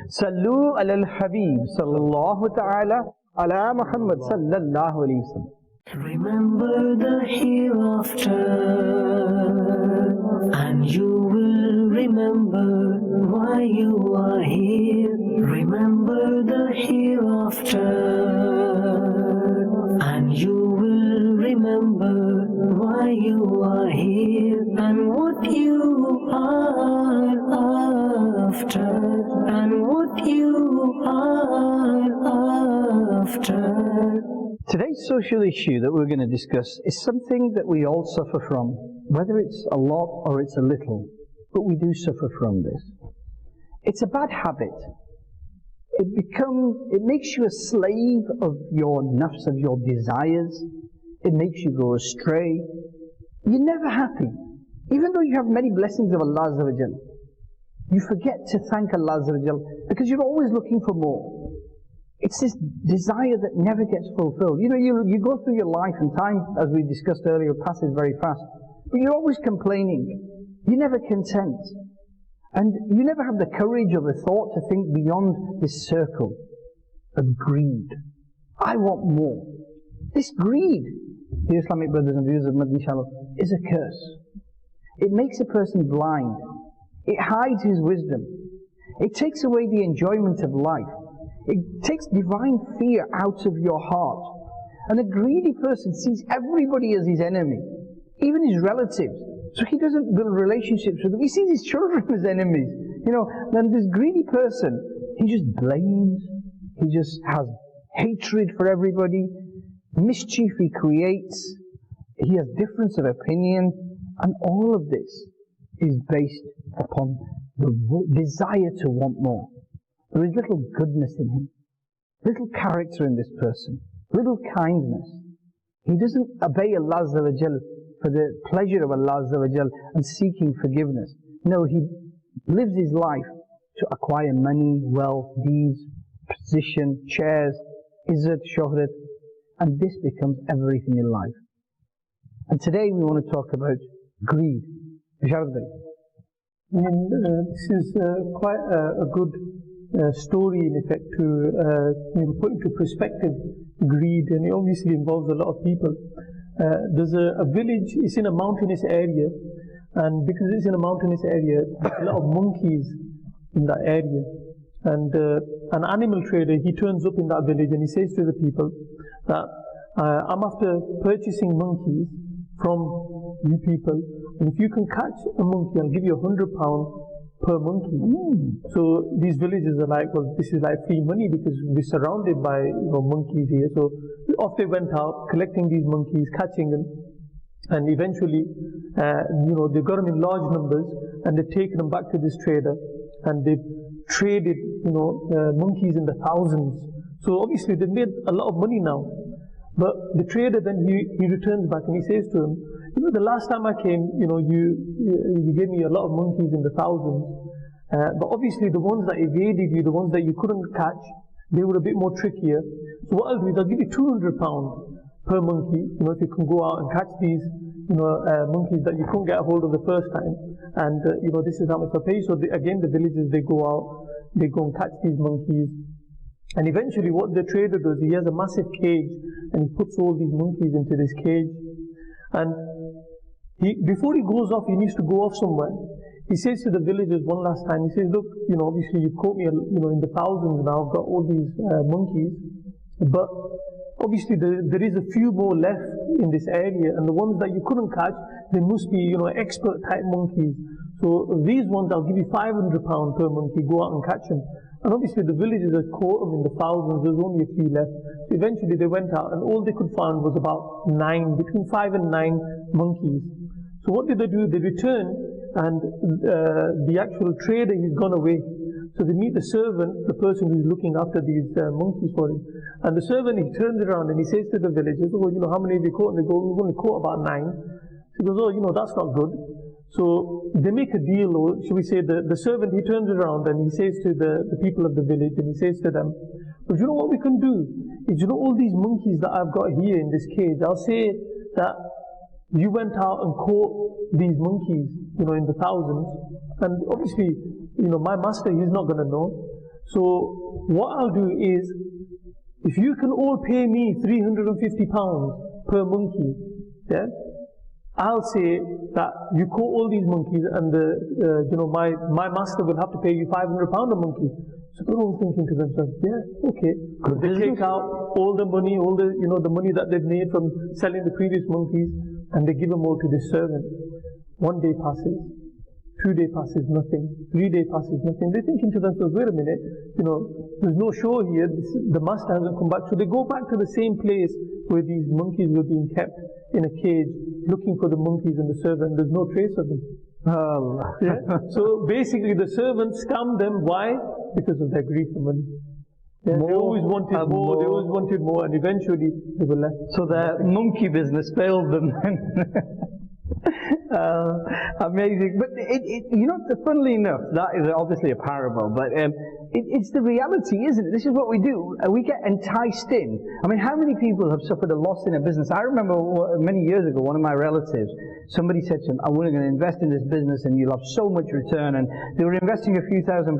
Sallu ala al-Habib, sallallahu ta'ala ala Muhammad, sallallahu alayhi wa sallam. Remember the hereafter, and you will remember why you are here. Remember the hereafter, and you will remember why you are here and what you are after, and what you are after. Today's social issue that we're going to discuss is something that we all suffer from, whether it's a lot or it's a little, but we do suffer from this. It's a bad habit. It makes you a slave of your nafs, of your desires. It makes you go astray. You're never happy. Even though you have many blessings of Allah Azza wa Jal, you forget to thank Allah Azza wa Jal because you're always looking for more. It's this desire that never gets fulfilled. You know, you go through your life and time, as we discussed earlier, passes very fast. But you're always complaining. You're never content. And you never have the courage or the thought to think beyond this circle of greed. I want more. This greed, dear Islamic brothers and viewers of Madani Channel, is a curse. It makes a person blind. It hides his wisdom. It takes away the enjoyment of life. It takes divine fear out of your heart. And a greedy person sees everybody as his enemy, even his relatives. So he doesn't build relationships with them. He sees his children as enemies. You know, then this greedy person, he just blames. He just has hatred for everybody. Mischief he creates. He has difference of opinion. And all of this is based upon the desire to want more. There is little goodness in him, little character in this person, little kindness. He doesn't obey Allah Azza wa Jal for the pleasure of Allah Azza wa Jal and seeking forgiveness. No, he lives his life to acquire money, wealth, deeds, position, chairs, izzat, shuhrat, and this becomes everything in life. And today we want to talk about greed. This is quite a good story, in effect, to put into perspective greed, and it obviously involves a lot of people. There's a village, it's in a mountainous area, and because it's in a mountainous area, there's a lot of monkeys in that area. And an animal trader, he turns up in that village and he says to the people that I'm after purchasing monkeys from you people, and if you can catch a monkey, I'll give you £100 per monkey. So these villagers are like, well, this is like free money because we're surrounded by monkeys here. So off they went out, collecting these monkeys, catching them, and eventually, they got them in large numbers, and they've taken them back to this trader, and they've traded, monkeys in the thousands. So obviously they've made a lot of money now. But the trader then he returns back and he says to him, the last time I came, you gave me a lot of monkeys in the thousands, but obviously the ones that evaded you, the ones that you couldn't catch, they were a bit more trickier. So what I'll do is I'll give you £200 per monkey, if you can go out and catch these, monkeys that you couldn't get a hold of the first time, and this is how much I'll pay. So again, the villagers, they go out, they go and catch these monkeys. And eventually what the trader does, he has a massive cage and he puts all these monkeys into this cage. And before he goes off, he needs to go off somewhere. He says to the villagers one last time, he says, look, obviously you caught me, in the thousands now, I've got all these monkeys. But obviously there is a few more left in this area, and the ones that you couldn't catch, they must be, expert type monkeys. So So these ones, I'll give you £500 per monkey, go out and catch them. And obviously the villagers had caught them in the thousands, there's only a few left. So eventually they went out and all they could find was about 9, between 5 and 9 monkeys. So what did they do? They returned and the actual trader, he's gone away. So they meet the servant, the person who's looking after these monkeys for him. And the servant, he turns around and he says to the villagers, oh, how many have you caught? And they go, we've only caught about 9. So he goes, oh, that's not good. So they make a deal, or should we say the servant, he turns around and he says to the people of the village, and he says to them, but you know what we can do? Is all these monkeys that I've got here in this cage, I'll say that you went out and caught these monkeys, in the thousands, and obviously, my master, he's not going to know. So what I'll do is, if you can all pay me £350 per monkey, yeah, I'll say that you caught all these monkeys, and my master will have to pay you £500 a monkey. So they're all thinking to themselves, yeah, okay. They take out all the money, the money that they've made from selling the previous monkeys, and they give them all to this servant. 1 day passes, 2 day passes, nothing. 3 day passes, nothing. They're thinking to themselves, wait a minute, there's no show here. The master hasn't come back. So they go back to the same place where these monkeys were being kept in a cage, looking for the monkeys and the servant. There's no trace of them. Yeah? So basically the servant scammed them. Why? Because of their greed for money. Yeah, they always wanted more, they always wanted more, and eventually they were left. So their monkey business failed them. Amazing. But funnily enough, that is obviously a parable, but it's the reality, isn't it? This is what we do. We get enticed in. I mean, how many people have suffered a loss in a business? I remember many years ago, one of my relatives, somebody said to him, I'm going to invest in this business and you'll have so much return, and they were investing a few £1,000,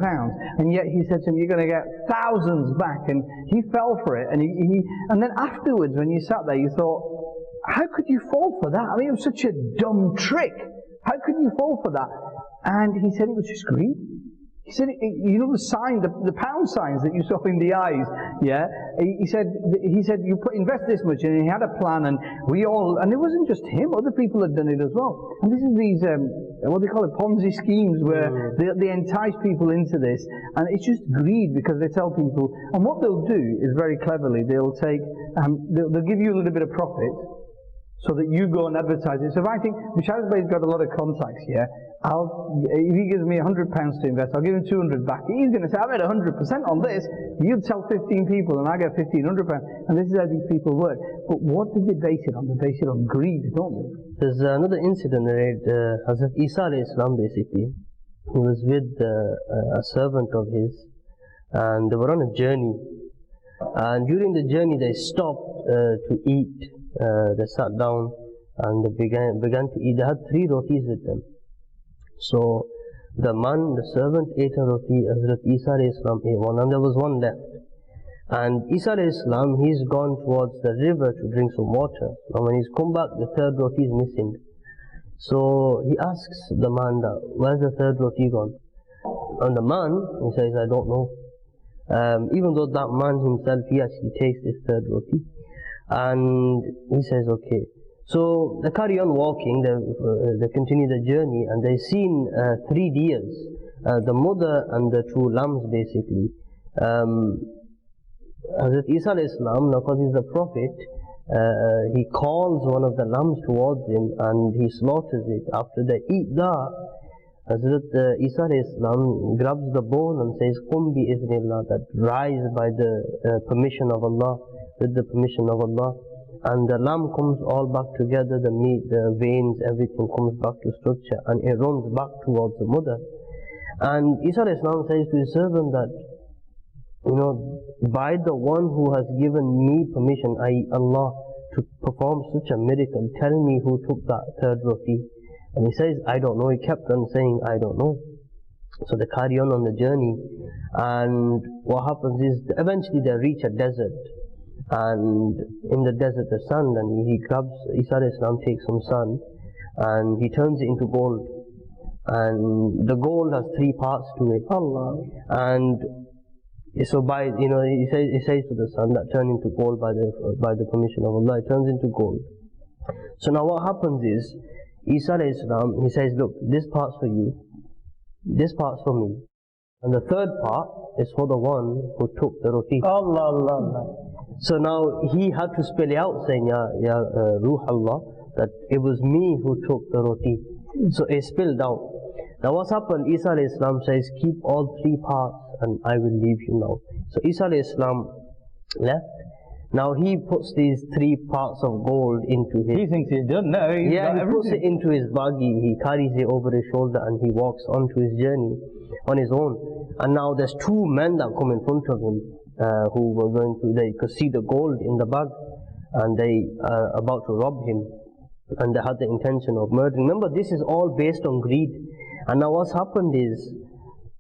and yet he said to him, you're going to get thousands back, and he fell for it, and and then afterwards, when you sat there, you thought, how could you fall for that? I mean, it was such a dumb trick. How could you fall for that? And he said it was just greed. He said, the sign, the pound signs that you saw in the eyes, yeah? He said, you invest this much, and he had a plan, and and it wasn't just him, other people had done it as well. And this is these, what do they call it, Ponzi schemes, where they entice people into this, and it's just greed, because they tell people, and what they'll do is very cleverly, they'll take, they'll give you a little bit of profit, so that you go and advertise it. So if I think, Bashar Bey's got a lot of contacts here, if he gives me £100 to invest, I'll give him 200 back. He's going to say, I made 100% on this. You'd tell 15 people and I get £1,500. And this is how these people work. But what did they base it on? They base it on greed, don't they? There's another incident narrated, Hazrat Isa alayhi salam basically. He was with a servant of his, and they were on a journey. And during the journey they stopped to eat. They sat down and they began to eat. They had 3 rotis with them. So the servant ate a roti, Hazrat Isa alayhi salam ate one, and there was one left. And Isa alayhi salam, he's gone towards the river to drink some water. And when he's come back, the 3rd roti is missing. So he asks the man, where's the 3rd roti gone? And the man, he says, I don't know. Even though that man himself, he actually takes this 3rd roti. And he says, okay. So they carry on walking, they continue the journey, and they've seen 3 deers, the mother and the 2 lambs basically. Hazrat Isa alayhi salam, now because he's the prophet, he calls one of the lambs towards him and he slaughters it. After they eat that, Hazrat Isa alayhi salam grabs the bone and says, Qum bi iznillah, that rise by the permission of Allah, with the permission of Allah. And the lamb comes all back together, the meat, the veins, everything comes back to structure, and it runs back towards the mother. And Isa alayhi salam says to his servant that, by the one who has given me permission, i.e. Allah, to perform such a miracle, tell me who took that 3rd roti. And he says, I don't know. He kept on saying, I don't know. So they carry on the journey, and what happens is, eventually they reach a desert. And in the desert there's sand, and he grabs, Isa alayhi salam takes some sand and he turns it into gold, and the gold has 3 parts to it. Allah. And so by, he says to the sand that turn into gold by the permission of Allah, it turns into gold. So now what happens is, Isa alayhi salam, he says, look, this part's for you, this part's for me. And the third part is for the one who took the roti. Allah, Allah, Allah. So now he had to spell it out, saying, Ya Ruh Allah, that it was me who took the roti. So it spilled out. Now what's happened? Isa alayhi salam says, keep all three parts and I will leave you now. So Isa alayhi salam left. Now he puts these three parts of gold into his... He thinks he's done now. He puts it into his buggy, he carries it over his shoulder and he walks onto his journey on his own. And now there's two men that come in front of him who were going to, they could see the gold in the bag and they are about to rob him. And they had the intention of murdering. Remember, this is all based on greed. And now what's happened is,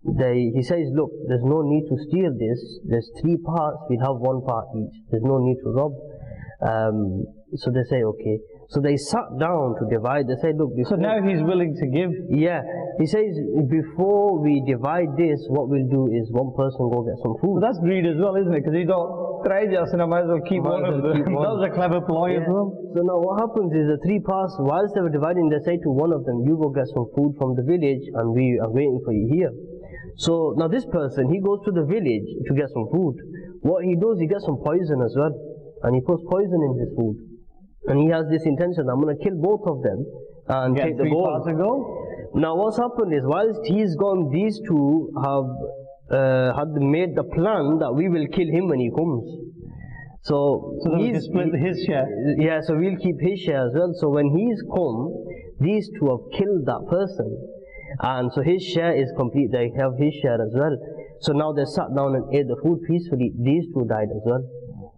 he says, look, there's no need to steal this. There's three parts, we'll have one part each. There's no need to rob. So they say, okay. So they sat down to divide. They say, look, so now he's willing to give. Yeah. He says, before we divide this, what we'll do is one person go get some food. But that's greed as well, isn't it? Because he thought, try this and I might as well keep one of them. That was a clever ploy as well. So now what happens is the three parts, whilst they were dividing, they say to one of them, you go get some food from the village and we are waiting for you here. So now this person, he goes to the village to get some food. What he does, he gets some poison as well. And he puts poison in his food. And he has this intention, I'm going to kill both of them and take the gold. Now what's happened is, whilst he's gone, these two have had made the plan that we will kill him when he comes. So he's split his share. Yeah, so we'll keep his share as well. So when he's come, these two have killed that person. And so his share is complete, they have his share as well. So now they sat down and ate the food peacefully. These two died as well.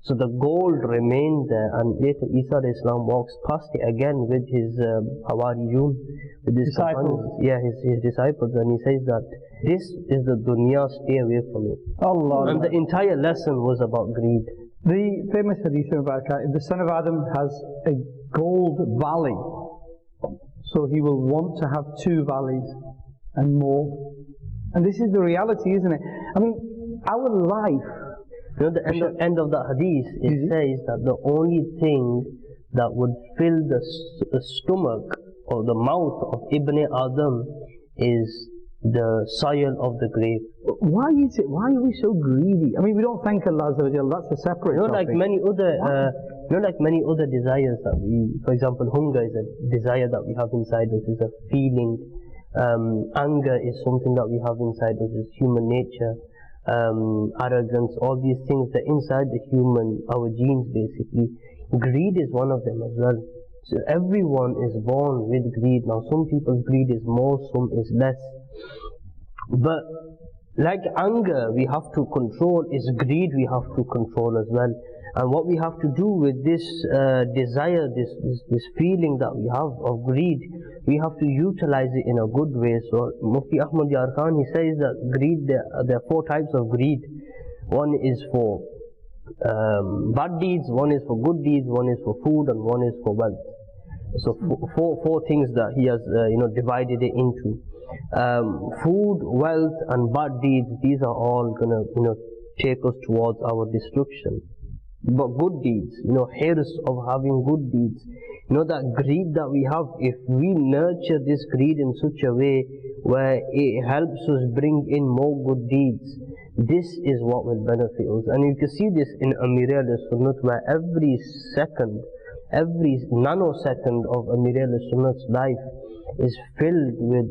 So the gold remained there, and later Isa alayhi salam walks past it again with his Hawariyun, with his disciples. Yeah, his disciples, and he says that this is the dunya, stay away from it. Allah. And the entire lesson was about greed. The famous hadith about the son of Adam has a gold valley, so he will want to have two valleys and more. And this is the reality, isn't it? I mean, our life. You know, the end of that hadith, it says that the only thing that would fill the stomach or the mouth of Ibn Adam is the soil of the grave. Why is it? Why are we so greedy? I mean, we don't thank Allah Azza wa Jalla. That's a separate topic. Like many other desires that we, for example, hunger is a desire that we have inside us, is a feeling. Anger is something that we have inside us, is human nature. Arrogance, all these things that inside the human, our genes basically. Greed is one of them as well. So everyone is born with greed. Now some people's greed is more, some is less. But like anger we have to control, is greed we have to control as well. And what we have to do with this desire, this feeling that we have of greed, we have to utilize it in a good way. So Mufti Ahmad Yar Khan, he says that greed, there are four types of greed. One is for bad deeds, one is for good deeds, one is for food, and one is for wealth. So four things that he has divided it into. Food, wealth, and bad deeds, these are all gonna take us towards our destruction. But good deeds, hirs of having good deeds, that greed that we have, if we nurture this greed in such a way where it helps us bring in more good deeds, this is what will benefit us. And you can see this in Amir al-Sunnah, where every nanosecond of Amir al-Sunnah's life is filled with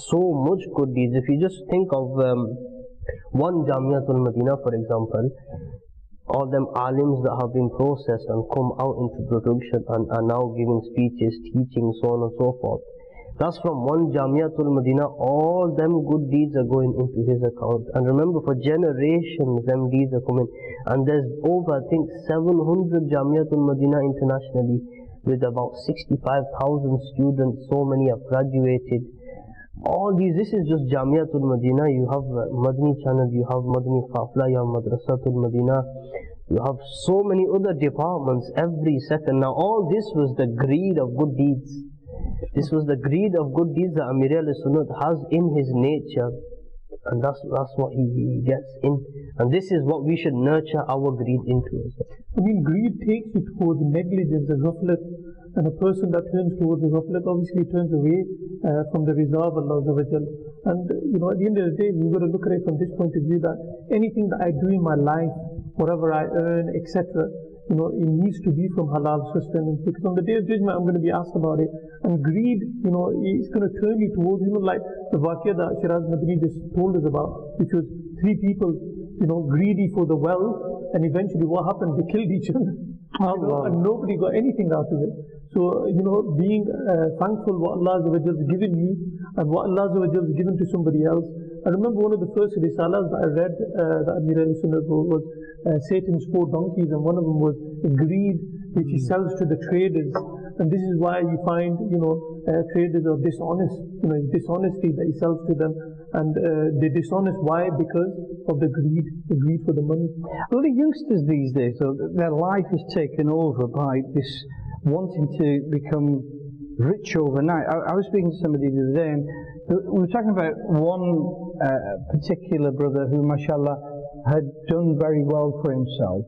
so much good deeds. If you just think of one Jamiatul Madinah, for example, all them alims that have been processed and come out into production and are now giving speeches, teaching, so on and so forth. That's from one Jamiatul Madinah. All them good deeds are going into his account. And remember, for generations, them deeds are coming. And there's over, I think, 700 Jamiatul Madinah internationally, with about 65,000 students. So many have graduated. All these, this is just Jamiatul Madinah. You have Madani Channel, you have Madani Qafla, you have Madrasatul Madinah, you have so many other departments every second. Now all this was the greed of good deeds. This was the greed of good deeds that Amir al-Sunnah has in his nature, and that's what he gets in. And this is what we should nurture our greed into as well. I mean, greed takes you towards negligence and ghaflat. and a person that turns towards the ghaflat obviously turns away from the riza of Allah Azza wa Jal. And at the end of the day, we've got to look at it from this point of view, that anything that I do in my life, whatever I earn, etc., it needs to be from halal sustenance, because on the Day of Judgment I'm going to be asked about it. And greed, it's going to turn you towards, like the waqia that Shiraz Madani just told us about, which was 3 people, greedy for the wealth, and eventually what happened? They killed each other, and nobody got anything out of it. So, being thankful what Allah Azza wa Jal has given you, and what Allah Azza wa Jal has given to somebody else. I remember one of the first risalas that I read, that Amir Ali Sunnah was Satan's 4 donkeys, and one of them was greed, which he sells to the traders. And this is why you find, traders are dishonest. It's dishonesty that he sells to them, and they're dishonest. Why? Because of the greed for the money. Well, the youngsters these days, so their life is taken over by this wanting to become rich overnight. I was speaking to somebody the other day, and we were talking about one particular brother who, mashallah, had done very well for himself.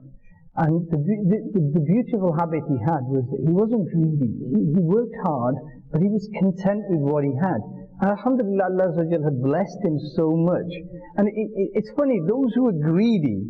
And the beautiful habit he had was that he wasn't greedy. He worked hard, but he was content with what he had. And alhamdulillah, Allah Azza wa Jal had blessed him so much. And it's funny, those who are greedy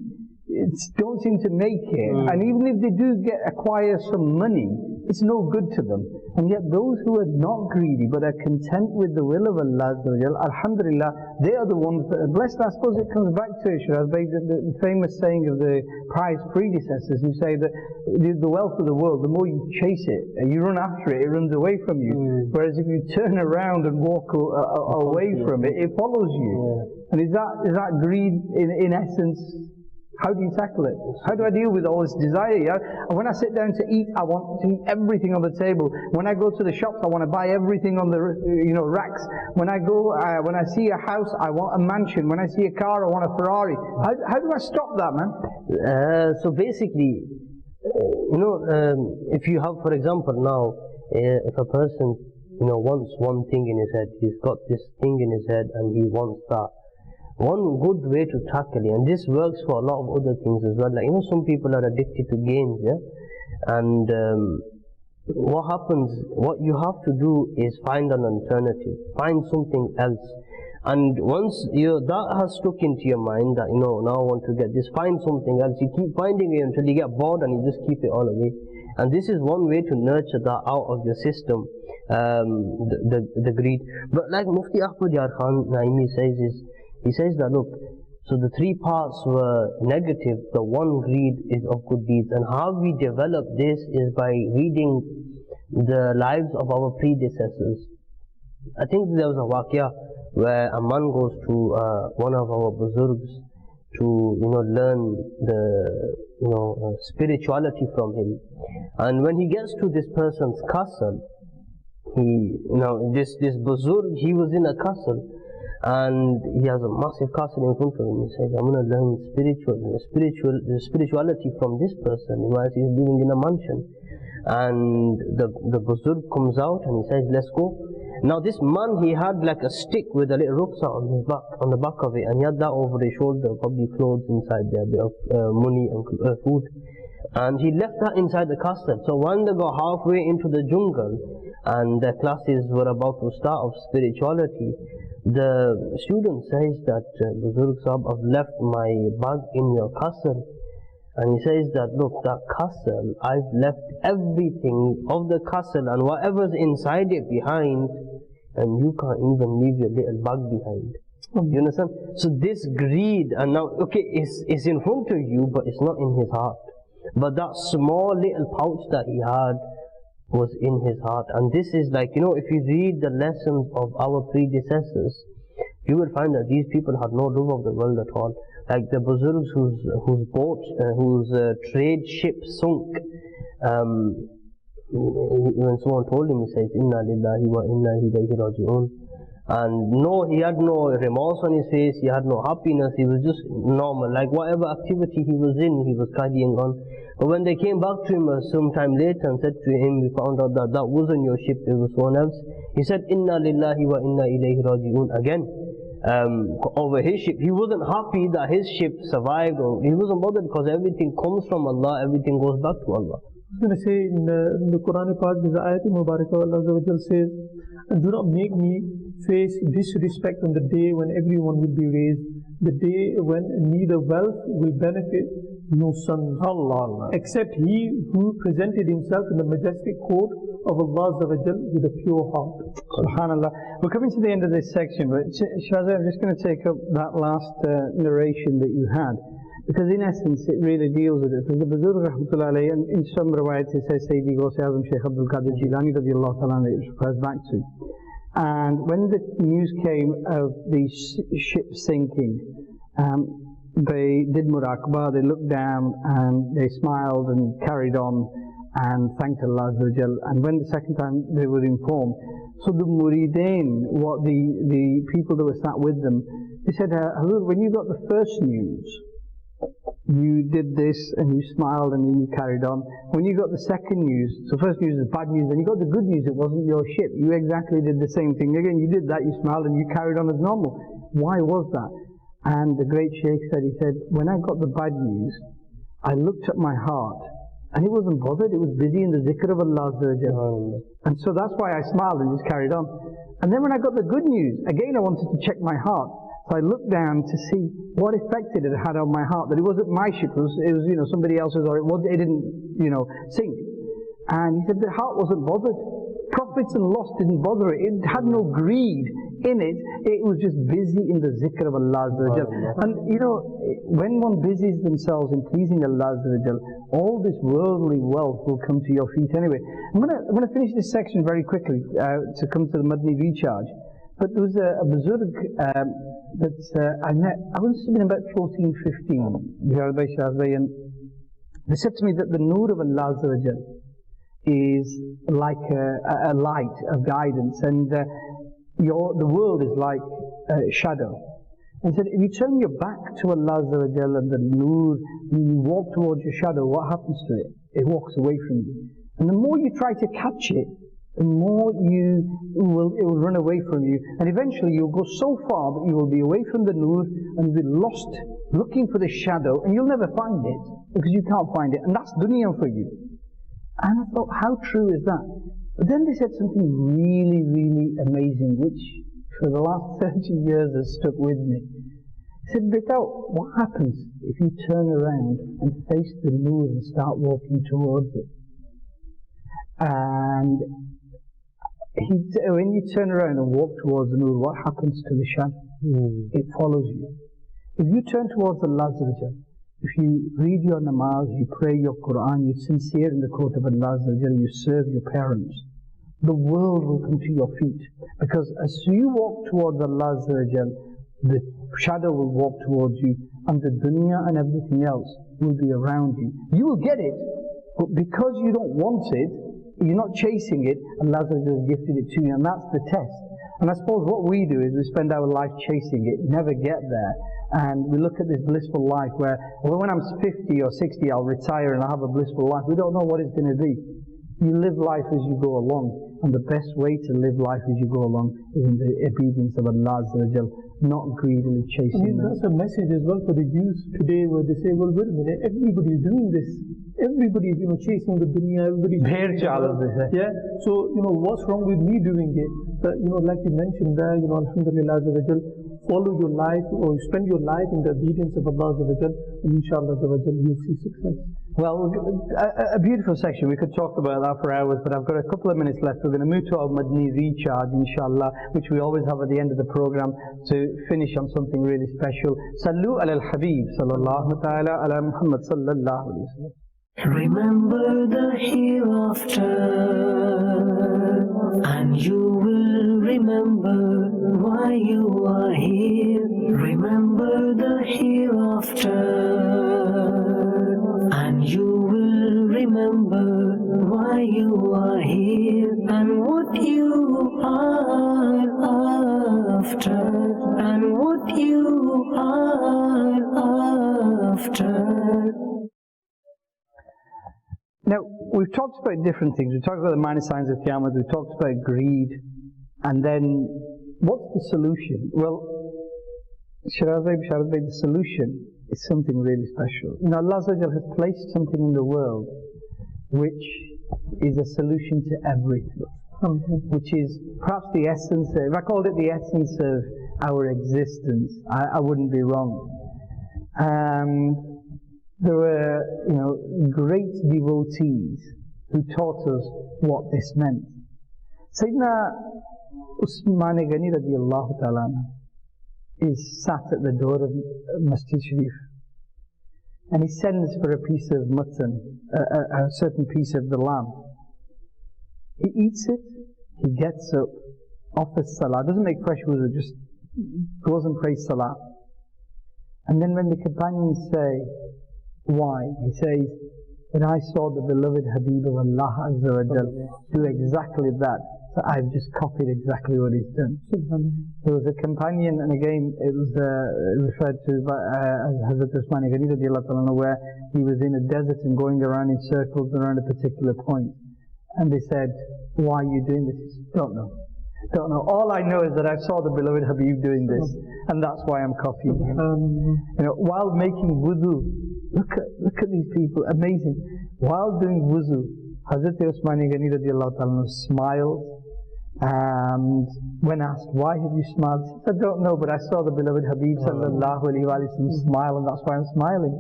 don't seem to make it. And even if they do acquire some money, it's no good to them. And yet those who are not greedy but are content with the will of Allah Azza wa Jal, alhamdulillah, they are the ones that are blessed. I suppose it comes back to the famous saying of the pious predecessors who say that the wealth of the world, the more you chase it, you run after it, it runs away from you. Whereas if you turn around and walk away from it, it follows you. And is that greed in essence? How do you tackle it? How do I deal with all this desire? Yeah? And when I sit down to eat, I want to eat everything on the table. When I go to the shops, I want to buy everything on the racks. When I see a house, I want a mansion. When I see a car, I want a Ferrari. How do I stop that, man? So basically, if you have, for example, now, if a person wants one thing in his head, he's got this thing in his head, and he wants that. One good way to tackle it, and this works for a lot of other things as well, like some people are addicted to games, yeah, and what happens, what you have to do is find an alternative, find something else. And once that has stuck into your mind that now I want to get this, find something else. You keep finding it until you get bored, and you just keep it all away. And this is one way to nurture that out of your system, the greed. But like Mufti Ahmad Yar Khan Naimi says, he says that, look, so the 3 parts were negative, the 1 greed is of good deeds. And how we develop this is by reading the lives of our predecessors. I think there was a waqia where a man goes to one of our buzurgs to learn the spirituality from him. And when he gets to this person's castle, this buzurg, he was in a castle, and he has a massive castle in front of him. He says, I'm going to learn spirituality from this person, while he's living in a mansion. And the buzurg comes out and he says, let's go. Now this man, he had like a stick with a little rucksack on the back of it, and he had that over his shoulder, probably clothes inside there, a bit of money and food. And he left that inside the castle. So when they got halfway into the jungle and the classes were about to start of spirituality, the student says that, Buzurg Sahab, I've left my bag in your castle. And he says that, look, that castle, I've left everything of the castle and whatever's inside it behind, and you can't even leave your little bag behind. You understand? So this greed, and now, okay, it's in front of you, but it's not in his heart. But that small little pouch that he had was in his heart. And this is like, if you read the lessons of our predecessors, you will find that these people had no love of the world at all. Like the Buzurgs whose boat, whose trade ship sunk, when someone told him, he says, Inna lillahi wa inna ilayhi raji'un. And no, he had no remorse on his face, he had no happiness, he was just normal. Like whatever activity he was in, he was carrying on. But when they came back to him some time later and said to him, we found out that that wasn't your ship, it was someone else. He said, Inna lillahi wa inna ilayhi raji'un again. over his ship. He wasn't happy that his ship survived, or he wasn't bothered because everything comes from Allah, everything goes back to Allah. I was going to say in the Quran part, there's ayat Mubarakah, Allah says, and do not make me face disrespect on the day when everyone will be raised, the day when neither wealth will benefit nor sons, Allah. except he who presented himself in the majestic court of Allah with a pure heart. SubhanAllah. We're coming to the end of this section, but Shazia, I'm just going to take up that last narration that you had, because in essence it really deals with it. Because the Buzurg Rahmatullah alayhi, and in some riwayat it says Sayyidi Ghaus Azam Shaykh Abdul Qadir Jilani radiallahu ta'ala anhu, it refers back to. And when the news came of the ship sinking, they did muraqabah, they looked down and they smiled and carried on and thanked Allah Azza wa Jal. And when the second time they were informed, so the murideen, what the people that were sat with them, they said, Hazur, when you got the first news, you did this and you smiled and then you carried on. When you got the second news, so first news is bad news, then you got the good news, it wasn't your ship. You exactly did the same thing again. You did that, you smiled and you carried on as normal. Why was that? And the great Shaykh said, he said, when I got the bad news, I looked at my heart and it wasn't bothered, it was busy in the zikr of Allah. And so that's why I smiled and just carried on. And then when I got the good news, again I wanted to check my heart. So I looked down to see what effect it had on my heart, that it wasn't my ship, it was somebody else's, or it didn't, sink. And he said the heart wasn't bothered. Profits and loss didn't bother it. It had no greed in it. It was just busy in the zikr of Allah. And when one busies themselves in pleasing Allah, all this worldly wealth will come to your feet anyway. I'm going to finish this section very quickly to come to the Madani recharge. But there was a Buzurg that I met, I was in about 14, 15, and they said to me that the nur of Allah is like a light of guidance, and the world is like a shadow. And said, if you turn your back to Allah and the nur, and you walk towards your shadow, what happens to it? It walks away from you. And the more you try to catch it, the more it will run away from you. And eventually you'll go so far that you will be away from the nur and be lost looking for the shadow, and you'll never find it because you can't find it. And that's dunya for you. And I thought, how true is that? But then they said something really, really amazing, which for the last 30 years has stuck with me. They said, Beta, what happens if you turn around and face the nur and start walking towards it? And when you turn around and walk towards the nur, what happens to the shadow? It follows you. If you turn towards Allah, if you read your namaz, you pray your Quran, you're sincere in the court of Allah, you serve your parents, the world will come to your feet. Because as you walk towards Allah, the shadow will walk towards you, and the dunya and everything else will be around you. You will get it, but because you don't want it, you're not chasing it, Allah has gifted it to you, and that's the test. And I suppose what we do is we spend our life chasing it, never get there. And we look at this blissful life where, well, when I'm 50 or 60, I'll retire and I'll have a blissful life. We don't know what it's going to be. You live life as you go along. And the best way to live life as you go along is in the obedience of Allah, not greedily chasing it. That's a message as well for the youth today, where they say, well, wait a minute, everybody's doing this. Everybody's, chasing the dunya, everybody's Bher chal, as they say. Yeah. So, what's wrong with me doing it? But, like you mentioned there, alhamdulillah, follow your life, or spend your life in the obedience of Allah, and inshallah, you'll see success. Well, a beautiful section. We could talk about that for hours, but I've got a couple of minutes left. We're going to move to our Madani recharge, inshallah, which we always have at the end of the program to finish on something really special. Sallu ala al-Habib, sallallahu ta'ala ala Muhammad sallallahu alayhi wa sallam. Remember the hereafter, and you will remember why you are here. Remember the hereafter, and you will remember why you are here, and what you are after, and what you are after. Now, we've talked about different things. We've talked about the minor signs of Qiyamah, we've talked about greed, and then what's the solution? Well, the solution is something really special. You know, Allah has placed something in the world which is a solution to everything, which is perhaps the essence of, if I called it the essence of our existence, I wouldn't be wrong. There were, great devotees who taught us what this meant. Sayyidina Usman Ghani radiallahu ta'ala is sat at the door of Masjid Sharif, and he sends for a piece of mutton, a certain piece of the lamb. He eats it, he gets up, offers salah, doesn't make fresh wuzu, just goes and prays salah. And then when the companions say, why? He says, when I saw the beloved Habib of Allah Azza wa Jal do exactly that, so I've just copied exactly what he's done. There was a companion, and again it was referred to as Hazrat Usman Ghani radiallahu ta'ala, where he was in a desert and going around in circles around a particular point. And they said, why are you doing this? He said, don't know. All I know is that I saw the beloved Habib doing this, and that's why I'm copying him. While making wudu, look at these people, amazing. While doing wudu, Hazrat Usman Ghani radiallahu ta'ala smiled, and when asked, why have you smiled? He said, I don't know, but I saw the beloved Habib sallallahu alayhi wa sallam smile, and that's why I'm smiling.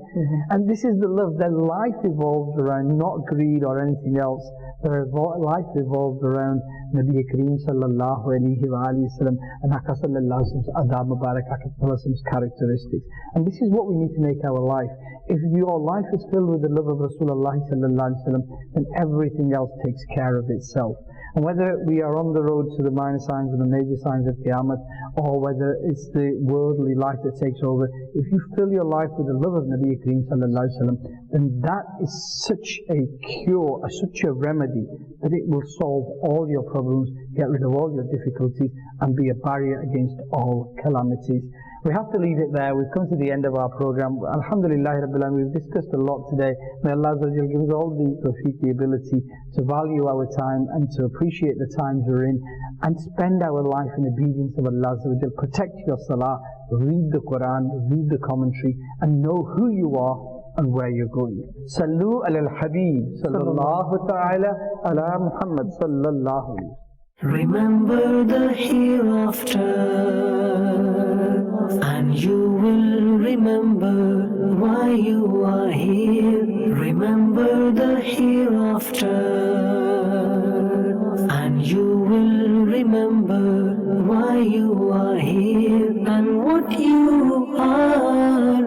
And this is the love. Their life evolved around not greed or anything else. Their life evolved around Nabi Kareem sallallahu alayhi wa sallam and Aka sallallahu alayhi wa sallam's adab mubarak, Aka sallallahu alayhi wa sallam's characteristics. And this is what we need to make our life. If your life is filled with the love of Rasulullah sallallahu alayhi wa sallam, then everything else takes care of itself. And whether we are on the road to the minor signs and the major signs of Qiyamah, or whether it's the worldly life that takes over, if you fill your life with the love of Nabi Kareem sallallahu alayhi wa sallam, then that is such a cure, such a remedy, that it will solve all your problems, get rid of all your difficulties, and be a barrier against all calamities. We have to leave it there. We've come to the end of our program. Alhamdulillah Rabbil Alamin, we've discussed a lot today. May Allah give us all the ability to value our time and to appreciate the times we're in, and spend our life in obedience of Allah. Protect your salah, read the Quran, read the commentary, and know who you are and where you're going. Sallu ala al-Habib sallallahu ta'ala ala Muhammad sallallahu alayhi. Remember the hereafter, and you will remember why you are here. Remember the hereafter, and you will remember why you are here and what you are.